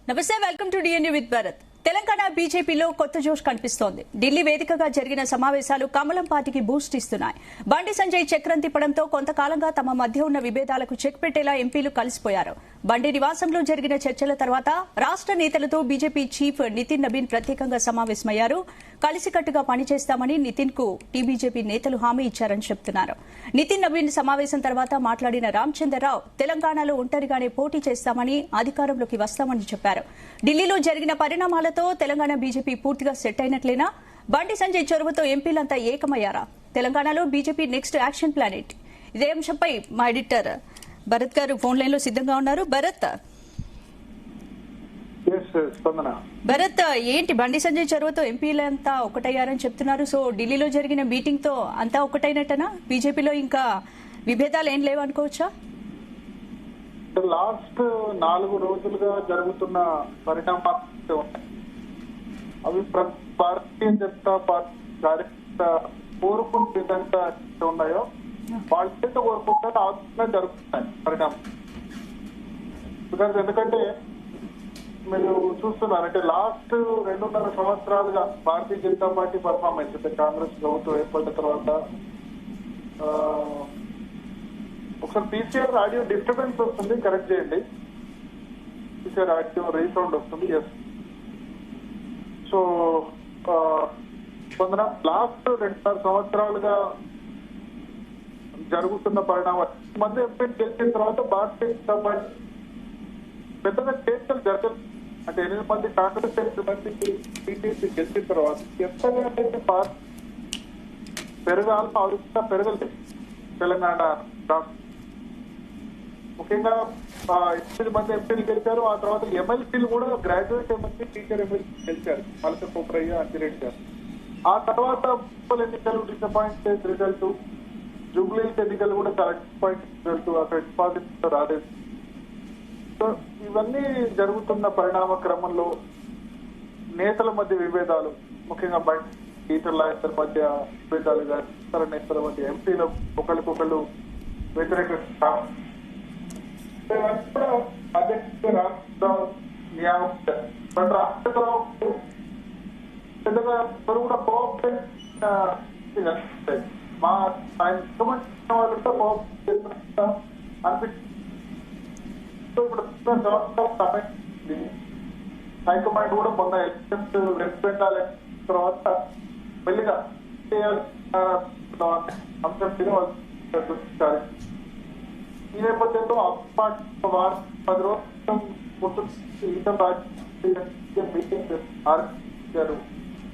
నమస్తే, welcome to DNU with Bharat. Telangana బీజేపీలో కొత్త జోష్ కనిపిస్తోంది. ఢిల్లీ వేదికగా జరిగిన సమావేశాలు కమలం పార్టీకి బూస్ట్ ఇస్తున్నాయి. బండి సంజయ్ చక్రం తిప్పడంతో కొంతకాలంగా తమ మధ్య ఉన్న విభేదాలకు చెక్ పెట్టేలా ఎంపీలు కలిసిపోయారు. బండి నివాసంలో జరిగిన చర్చల తర్వాత రాష్ట్ర నేతలతో బీజేపీ చీఫ్ నితిన్ నబీన్ ప్రత్యేకంగా సమావేశమయ్యారు. కలిసికట్టుగా పనిచేస్తామని నితిన్ కు టీబీజేపీ నేతలు హామీ ఇచ్చారని చెబుతున్నారు. నితిన్ నబీన్ సమావేశం తర్వాత మాట్లాడిన రామచంద్రరావు తెలంగాణలో ఒంటరిగానే పోటీ చేస్తామని, అధికారంలోకి వస్తామని చెప్పారు. ఢిల్లీలో జరిగిన పరిణామాలతో తెలంగాణ బీజేపీ పూర్తిగా సెట్ అయినట్లేనా? బండి సంజయ్ చొరవతో ఎంపీలంతా ఏకమయ్యారా? తెలంగాణలో బీజేపీ నెక్స్ట్ యాక్షన్ ప్లాన్ ఏంటి? ఇదే అంశంపై మా ఎడిటర్ భరత్ గారు ఫోన్ లైన్ లో సిద్ధంగా ఉన్నారు. భరత్, ఏంటి బండి సంజయ్ చొరవతో ఎంపీలంతా ఒకటయ్యారని చెప్తున్నారు. సో ఢిల్లీలో జరిగిన మీటింగ్ తో అంతా ఒకటైనట్టనా? బీజేపీలో ఇంకా విభేదాలు ఏం లేవనుకోవచ్చా? లాస్ట్ 4 రోజులుగా జరుగుతున్న పరిణామాలు అవి భారతీయ జనతా పార్టీ కార్యకర్త కోరుకున్న విధంగా ఉన్నాయో వాళ్ళ చేత కోరుకుంటే ఆలోచన జరుగుతున్నాయి పరిణామం. ఎందుకంటే మీరు చూస్తున్నారంటే లాస్ట్ 2.5 సంవత్సరాలుగా భారతీయ జనతా పార్టీ పర్ఫార్మెన్స్ అంటే కాంగ్రెస్ ప్రభుత్వం ఏర్పడిన తర్వాత ఒకసారి పీసీఆర్ ఆడియో డిస్టర్బెన్స్ వస్తుంది, కరెక్ట్ చేయండి. పీసీఆర్ ఆడియో రీసౌండ్ వస్తుంది. ఎస్. సో లాస్ట్ 2.5 సంవత్సరాలుగా జరుగుతున్న పరిణామాలు మధ్య ఎంపీ గెలిచిన తర్వాత భారతీయ జనతా పార్టీ పెద్దగా చర్చలు జరగదు. అంటే 8 మంది కాంగ్రెస్, 8 మంది టీడీపీ గెలిచిన తర్వాత ఎంతగా పార్టీ పెరగాలని ఆలోచన పెరగలేదు తెలంగాణ రాష్ట్రం. ముఖ్యంగా 8 మంది ఎంపీలు గెలిచారు. ఆ తర్వాత ఎమ్మెల్సీలు కూడా గ్రాడ్యుయేట్ ఎమ్మెల్సీ, టీచర్ ఎమ్మెల్సీ గెలిచారు. మలక పోప్రయ్య, అంజిరెడ్డి గారు. ఆ తర్వాత మున్సిపల్ ఎన్నికలు డిసప్పాయింటెడ్ రిజల్ట్, జూబ్లీ ఎన్నికలు కూడా చాలా డిసప్పాయింట్ రిజల్ట్, అక్కడ డిపాజిట్ రాలేదు. సో ఇవన్నీ జరుగుతున్న పరిణామ క్రమంలో నేతల మధ్య విభేదాలు, ముఖ్యంగా టీచర్ల ఇద్దరి మధ్య విభేదాలు కానీ ఇతర నేతల మధ్య ఎంపీలు ఒకరికొకరు వ్యతిరేక రాష్ట్రరావు పెద్దగా కూడా కోఆపరేట్ మా ఆయన ముఖ్యమంత్రి వాళ్ళతో కోఆపరేట్ అనిపిస్తుంది. ఇప్పుడు హైకమాండ్ కూడా మొన్న ఎలక్షన్స్ వెస్ట్ బెంగాల్ తర్వాత మెల్లిగా అంశం మీద ఈ నేపథ్యంలో అప్పాటి 10 రోజులు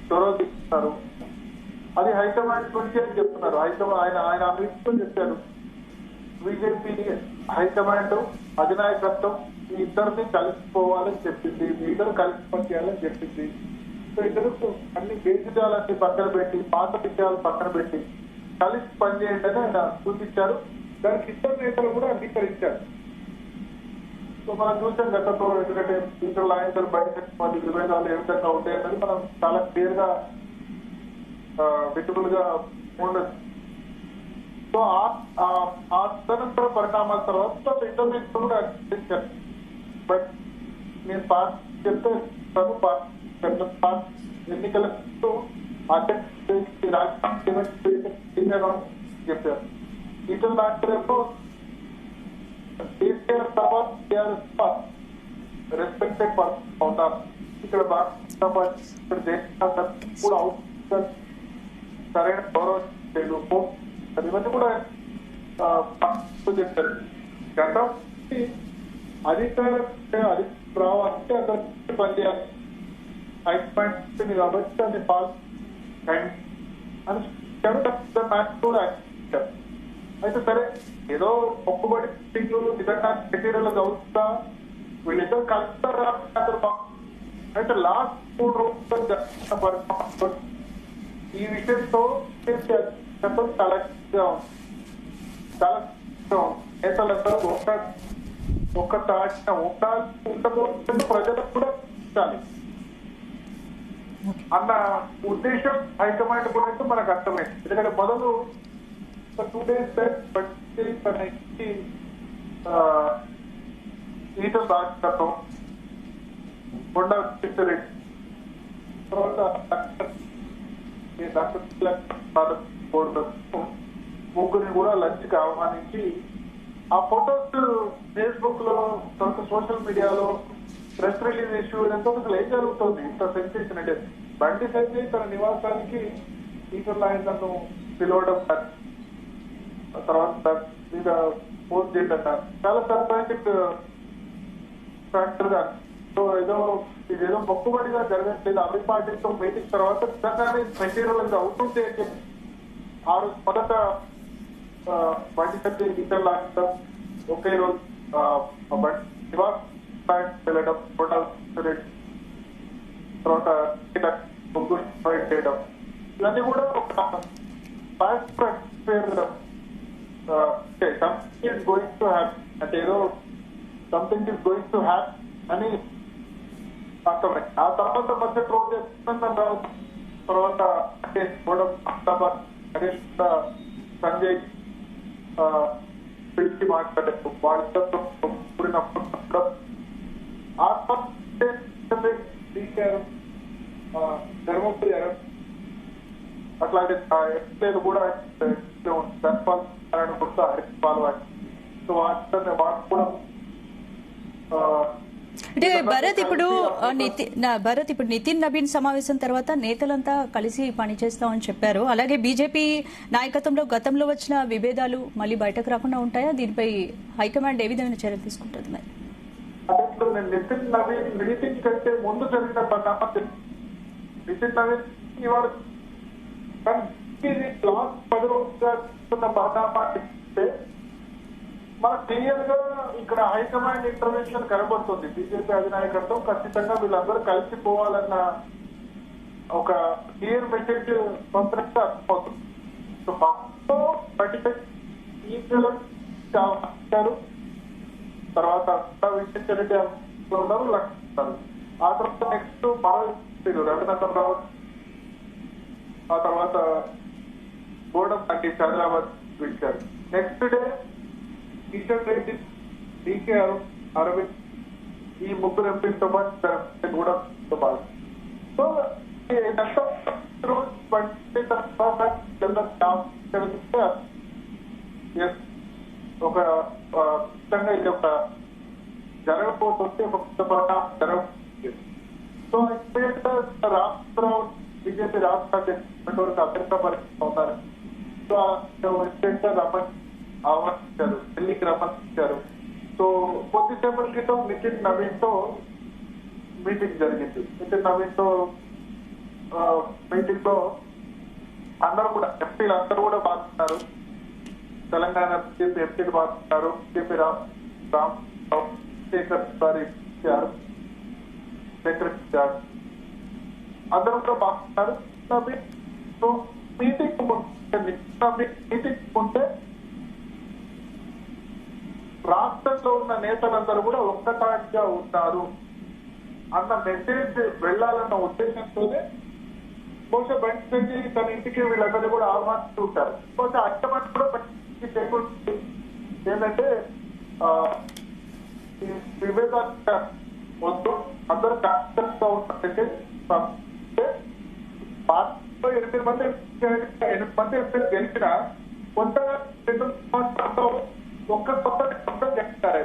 చొరవ తీసుకున్నారు. అది హైకమాండ్ గురించి అని చెప్తున్నారు. ఆయన అభిప్రాయం చెప్పారు. బీజేపీ హైకమాండ్ అధినాయకత్వం ఈ ఇద్దరిని కలిసిపోవాలని చెప్పింది, మీ ఇద్దరు కలిసి పనిచేయాలని చెప్పింది. సో ఇద్దరు అన్ని బేసిజాలన్నీ పక్కన పెట్టి, పాత విషయాలు పక్కన పెట్టి కలిసి పనిచేయండి అని ఆయన సూచించారు. దానికి ఇద్దరు నేతలు కూడా అంగీకరించారు. సో మనం చూసాం గతంలో, ఎందుకంటే టీచర్ల ఆయనతో బయట మంది విభేదాలు ఏ విధంగా ఉంటాయన్నది మనం చాలా క్లియర్ గా విజిబుల్ గా ఉండదు. సో ఆ తదనంతర పరిణామాల తర్వాత ఇద్దరు నేతలు కూడా అంగీకరించారు. బట్ నేను పార్టీ చెప్తే ఎన్నికలకు చెప్పారు. ఇతర దాంట్లో కేసీఆర్ తర్వాత రెస్పెక్టెడ్ పర్సన్ అవుతారు. ఇక్కడ భారతీయ కూడా సరైన గౌరవం లేదు. ఇవన్నీ కూడా చెప్పారు. గతం అధికారం రావాలంటే అక్కడ పనిచేయాలి. హైకమాండ్ కాబట్టి అది పాస్ అని కూడా అయితే సరే ఏదో మొక్కుబడి నిజంగా మెటీరియల్ చదువుతా వీళ్ళిద్దరు కలుస్తారా అయితే లాస్ట్ 3 రోజులు ఈ విషయంతో చాలా నేతలందరూ ఒక్క తాటిన ఉండబోతున్న ప్రజలకు కూడా ఉండాలి అన్న ఉద్దేశం హైకమాండ్ కూడా మనకు అర్థమైంది. ఎందుకంటే మొదలు 2 days back ఈటల రాజకీయం కొండ రెడ్డి తర్వాత ముగ్గురిని కూడా లంచ్ కి ఆహ్వానించి ఆ ఫొటోస్ ఫేస్బుక్ లో తర్వాత సోషల్ మీడియాలో ప్రెస్ రిలీజ్ ఇష్యూ ఎంతో అసలు ఏం జరుగుతుంది ఇంత సెన్సేషన్ అంటే బండి సంజయ్ తన నివాసానికి టీచర్లు ఆయనను పిలవడం తర్వాత మీద పోస్ట్ చేయడం చాలా సర్ప్రైజింగ్ ఫ్యాక్టర్ గా సో ఇదేదో మొక్కుబడిగా జరగట్లేదు అన్ని పార్టీలతో మీటింగ్ తర్వాత నిజంగానే మెటీరియల్ అవుతుంటే ఆ రోజు మొదట బండి సంజయ్ టీచర్లు ఆడటం ఒకే రోజు నివాస్ వెళ్ళడం తర్వాత ముగ్గురు ప్రొవైడ్ చేయడం ఇవన్నీ కూడా ఒక గోయింగ్ టు హ్యావ్ అంటే ఏదో something is going to have అని అర్థమైంది. ఆ తర్వాత మధ్య రోజు చేస్తున్నాను రావు తర్వాత సంజయ్ పిలిచి మాట్లాడారు వాళ్ళతో కూడినప్పుడు ధర్మపురి అట్లాంటి ఎప్పుడు కూడా సో వాళ్ళు కూడా అంటే భరత్ ఇప్పుడు నితిన్ నవీన్ సమావేశం తర్వాత నేతలంతా కలిసి పనిచేస్తామని చెప్పారు. అలాగే బీజేపీ నాయకత్వంలో గతంలో వచ్చిన విభేదాలు మళ్ళీ బయటకు రాకుండా ఉంటాయా? దీనిపై హైకమాండ్ ఏ విధమైన చర్యలు తీసుకుంటుంది? మరి అదే ఇప్పుడు నేను నితిన్ నవీన్ మీటింగ్ కంటే ముందు జరిగిన పరిణామం నితిన్ నవీన్ ఇవాళ లాస్ట్ 10 రోజులుగా పరిణామాన్ని మనకు క్లియర్ గా ఇక్కడ హైకమాండ్ ఇంటర్వెన్షన్ కనబడుతుంది. బీజేపీ అధినాయకత్వం ఖచ్చితంగా వీళ్ళందరూ కలిసిపోవాలన్న ఒక క్లియర్ మెసేజ్ స్పష్టంగా అర్థమవుతుంది. తర్వాత విశ్వేశ్వరరెడ్డి ఉన్నారు, లక్ష్మణ్. ఆ తర్వాత నెక్స్ట్ మరో రఘునందన్ రావు, ఆ తర్వాత గోడం అంటే హైదరాబాద్ పిలిచారు. Next day Kishan Reddy, DK Arvind, ఈ ముగ్గురు ఎంపీలతో పాటు కూడా సో ఒక ఇది ఒక జరగకపోతే ఒక పరిణామం జరగకపోతే సో రాష్ట్రం బీజేపీ రాష్ట్ర అధ్యక్షుడు అభ్యర్థ పరిస్థితి ఉన్నారు. సో రమణ్ ఆహ్వానించారు, ఢిల్లీకి రమ్మనిచ్చారు. సో కొద్దిసేపటి క్రితం నితిన్ నవీన్ తో మీటింగ్ జరిగింది. నితిన్ నవీన్ తో మీటింగ్ లో అందరూ కూడా ఎంపీలు అందరూ కూడా బాగున్నారు. తెలంగాణ బీజేపీ ఎంపీలు బాగున్నారు, బీజేపీ శేఖర్ ఇచ్చారు, అందరూ కూడా బాగున్నారు. మీటింగ్ ఉంటే రాష్ట్రంలో ఉన్న నేతలందరూ కూడా ఒక్కటాటిగా ఉన్నారు అన్న మెసేజ్ వెళ్లాలన్న ఉద్దేశంతోనే బహుశా బండి తన ఇంటికి వీళ్ళందరూ కూడా ఆహ్వానిస్తూ ఉంటారు. బహుశా అట్టమంటే కూడా ఏంటంటే విభేదాలు వద్దు, అందరూ కాన్ఫిడెంట్గా ఉన్నట్లయితే పార్టీలో 8 మంది ఎంపీలు గెలిచినా కొత్తగా 2 సంవత్సరాల్లో ఒక్క కొత్త చెప్తారు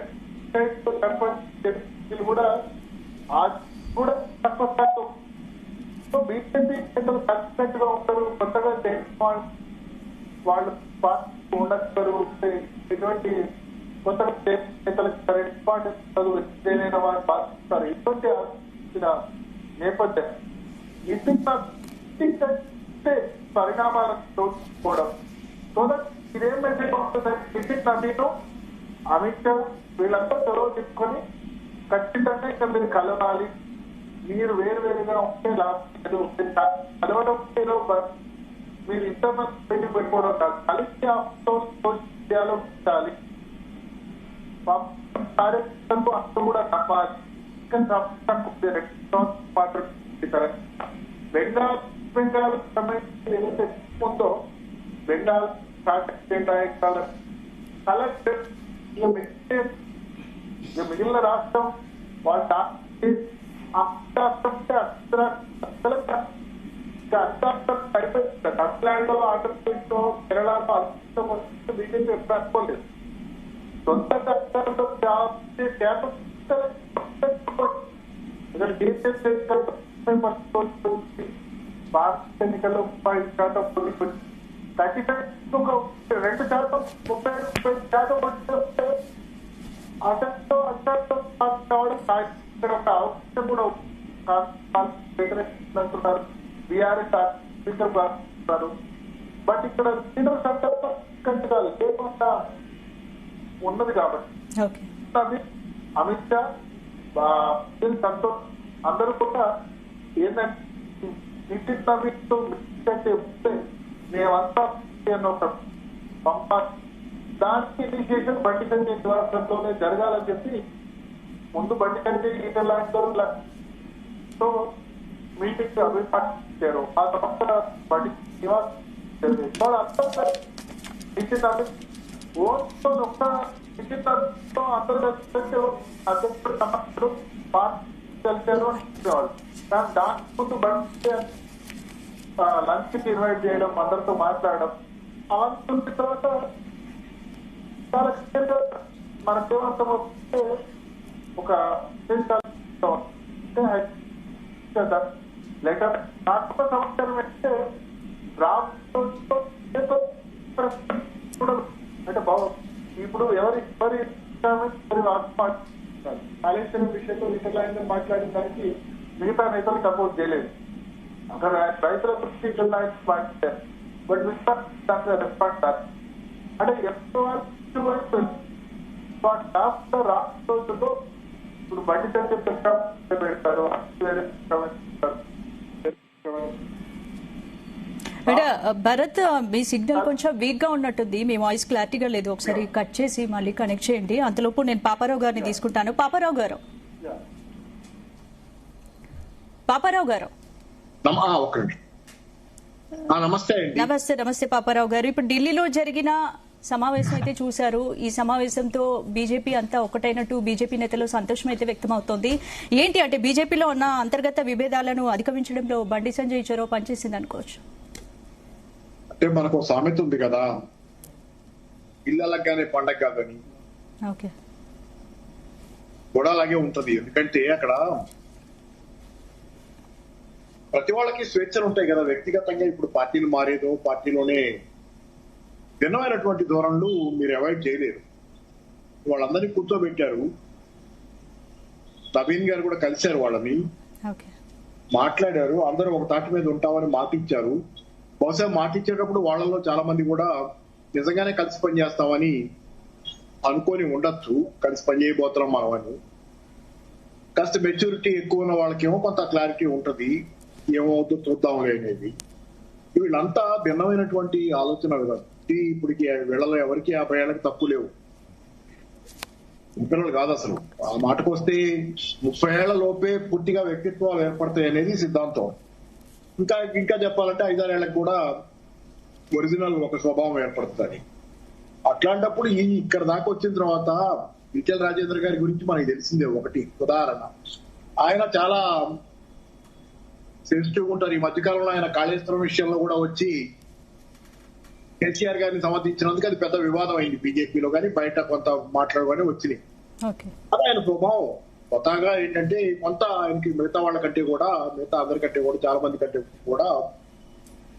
కూడా కూడా తక్కువ స్థాయిలో. సో బీజేపీ నేతలు కాన్ఫిడెంట్ గా ఉంటారు, కొత్తగా వాళ్ళు పార్టీ ఉండరు, ఎటువంటి కొత్తగా నేతలకు ఇంపార్టెన్స్ ఏదైనా వారు పాటిస్తారు. ఇటువంటి నేపథ్యం పరిణామాలను చూసుకోవడం. సో దట్ ఇదేం మెసేజ్ వస్తుందంటే నితిన్ నవీన్, అమిత్ షా వీళ్ళంతా చొరవ తీసుకొని ఖచ్చితంగా ఇక్కడ మీరు కలవాలి, మీరు వేరువేరుగా ఉంటే లాభం కలవడం మీరు ఇంటర్నల్ మీటింగ్ పెట్టుకోవడం కాదు, కలిసి మీడియాలో ఉండాలి, కార్యకర్తలకు అందరూ కూడా నమ్మాలి. బెంగాల్ సంబంధించి ఏదైతే ఉందో బెంగాల్ కలెక్టర్ మిగిలిన రాష్ట్రం వాళ్ళు తమిళనాడులో ఆంధ్రప్రదేశ్ లో కేరళలో అద్భుతం వస్తే బీజేపీ ఎప్పుడు అనుకోలేదు. సొంత కష్టాలతో భారత ఎన్నికల్లో 35% పోటీ 2% 30% అసలు కావడం ఇక్కడ ఒక అవకాశం కూడా అంటున్నారు. బీఆర్ఎస్ అంటున్నారు. బట్ ఇక్కడ సీనియర్ సందర్భాలు లేకుండా ఉన్నది కాబట్టి అమిత్ షా సంతోష్ అందరూ కూడా ఏంటంటే నితిన్ నవీన్తో మేమంతా పంపాలి. దానికి ఇనిషియేషన్ బండి సంజయ్ నివాసంలోనే జరగాలని చెప్పి ముందు బండి సంజయ్ ఈటలతో మీటింగ్ అభిప్రాయించారు. ఆ తర్వాత బండి నివాసం నితిన్ నవీన్ ఓట్తో ఒక్క నితిన్ నవీన్తో అందరూ అధ్యక్షుడు సమస్యలు పార్టీ కలిశారు అని చెప్పేవాళ్ళు. కానీ దాని ముందు బండి లంచ్ కి ఇన్వైట్ చేయడం, అందరితో మాట్లాడడం అవన్నీ తర్వాత చాలా క్లియర్గా మనకేమంటే ఒక లెటర్ నాకు సమాచారం అంటే అంటే ఇప్పుడు ఎవరి కాళేశ్వరం విషయంలో ఇతరులైనా మాట్లాడిన దానికి మిగతా నేతలు సపోర్ట్ చేయలేదు. అక్కడ రైతుల గురించి ఇతరులు మాట్లాడారు. బట్ మిగతా దాంట్లో రెస్పాన్స్ అంటే ఎంతో రాష్ట్రంలో ఇప్పుడు బండి సంజయ్ పెడతారు. భరత్, మీ సిగ్నల్ కొంచెం వీక్ గా ఉన్నట్టుంది, మీ వాయిస్ క్లారిటీగా లేదు. ఒకసారి కట్ చేసి మళ్ళీ కనెక్ట్ చేయండి. అంతలోపు నేను పాపారావు గారిని తీసుకుంటాను. పాపారావు గారు నమస్తే. నమస్తే పాపారావు గారు. ఇప్పుడు ఢిల్లీలో జరిగిన సమావేశం అయితే చూశారు. ఈ సమావేశంతో బీజేపీ అంతా ఒకటైనట్టు బీజేపీ నేతలు సంతోషం అయితే వ్యక్తమవుతోంది. ఏంటి అంటే బీజేపీలో ఉన్న అంతర్గత విభేదాలను అధిగమించడంలో బండి సంజయ్ చొరవ పనిచేసింది అనుకోవచ్చు. అంటే మనకు సామెత ఉంది కదా, ఇళ్ళగానే పండగ కాదని. కూడా అలాగే ఉంటది. ఎందుకంటే అక్కడ ప్రతి వాళ్ళకి స్వేచ్ఛలు ఉంటాయి కదా. వ్యక్తిగతంగా ఇప్పుడు పార్టీలు మారేదో పార్టీలోనే భిన్నమైనటువంటి ధోరణులు మీరు అవాయిడ్ చేయలేరు. వాళ్ళందరినీ కూర్చోబెట్టారు. నవీన్ గారు కూడా కలిశారు, వాళ్ళని మాట్లాడారు. అందరూ ఒక తాటి మీద ఉంటామని మాటిచ్చారు. బహుశా మాటిచ్చేటప్పుడు వాళ్ళలో చాలా మంది కూడా నిజంగానే కలిసి పనిచేస్తామని అనుకొని ఉండొచ్చు. కలిసి పనిచేయబోతున్నాం మనం అని. కాస్త మెచ్యూరిటీ ఎక్కువ ఉన్న వాళ్ళకేమో కొంత క్లారిటీ ఉంటది, ఏమవుతుందో చూద్దాంలే అనేది. వీళ్ళంతా భిన్నమైనటువంటి ఆలోచన విధానం. ఇప్పటికి వీళ్ళలో ఎవరికి 50 ఏళ్ళకి తప్పు లేవు. పిల్లలు కాదు అసలు. ఆ మాటకు వస్తే 30 ఏళ్ల లోపే పూర్తిగా వ్యక్తిత్వాలు ఏర్పడతాయి అనేది సిద్ధాంతం. ఇంకా చెప్పాలంటే 5-6 ఏళ్ళకి కూడా ఒరిజినల్ ఒక స్వభావం ఏర్పడుతుంది. అట్లాంటప్పుడు ఇక్కడ దాకా వచ్చిన తర్వాత ఈటెల రాజేందర్ గారి గురించి మనకి తెలిసిందే. ఒకటి ఉదాహరణ, ఆయన చాలా సెన్సిటివ్ ఉంటారు. ఈ మధ్యకాలంలో ఆయన కాళేశ్వరం విషయంలో కూడా వచ్చి కేసీఆర్ గారిని సమర్థించినందుకు అది పెద్ద వివాదం అయింది బీజేపీలో కానీ, బయట కొంత మాట్లాడుగానే వచ్చినాయి. అది ఆయన స్వభావం. కొత్తగా ఏంటంటే కొంత ఆయనకి మిగతా వాళ్ళకంటే కూడా, మిగతా అందరికంటే కూడా, చాలా మంది కంటే కూడా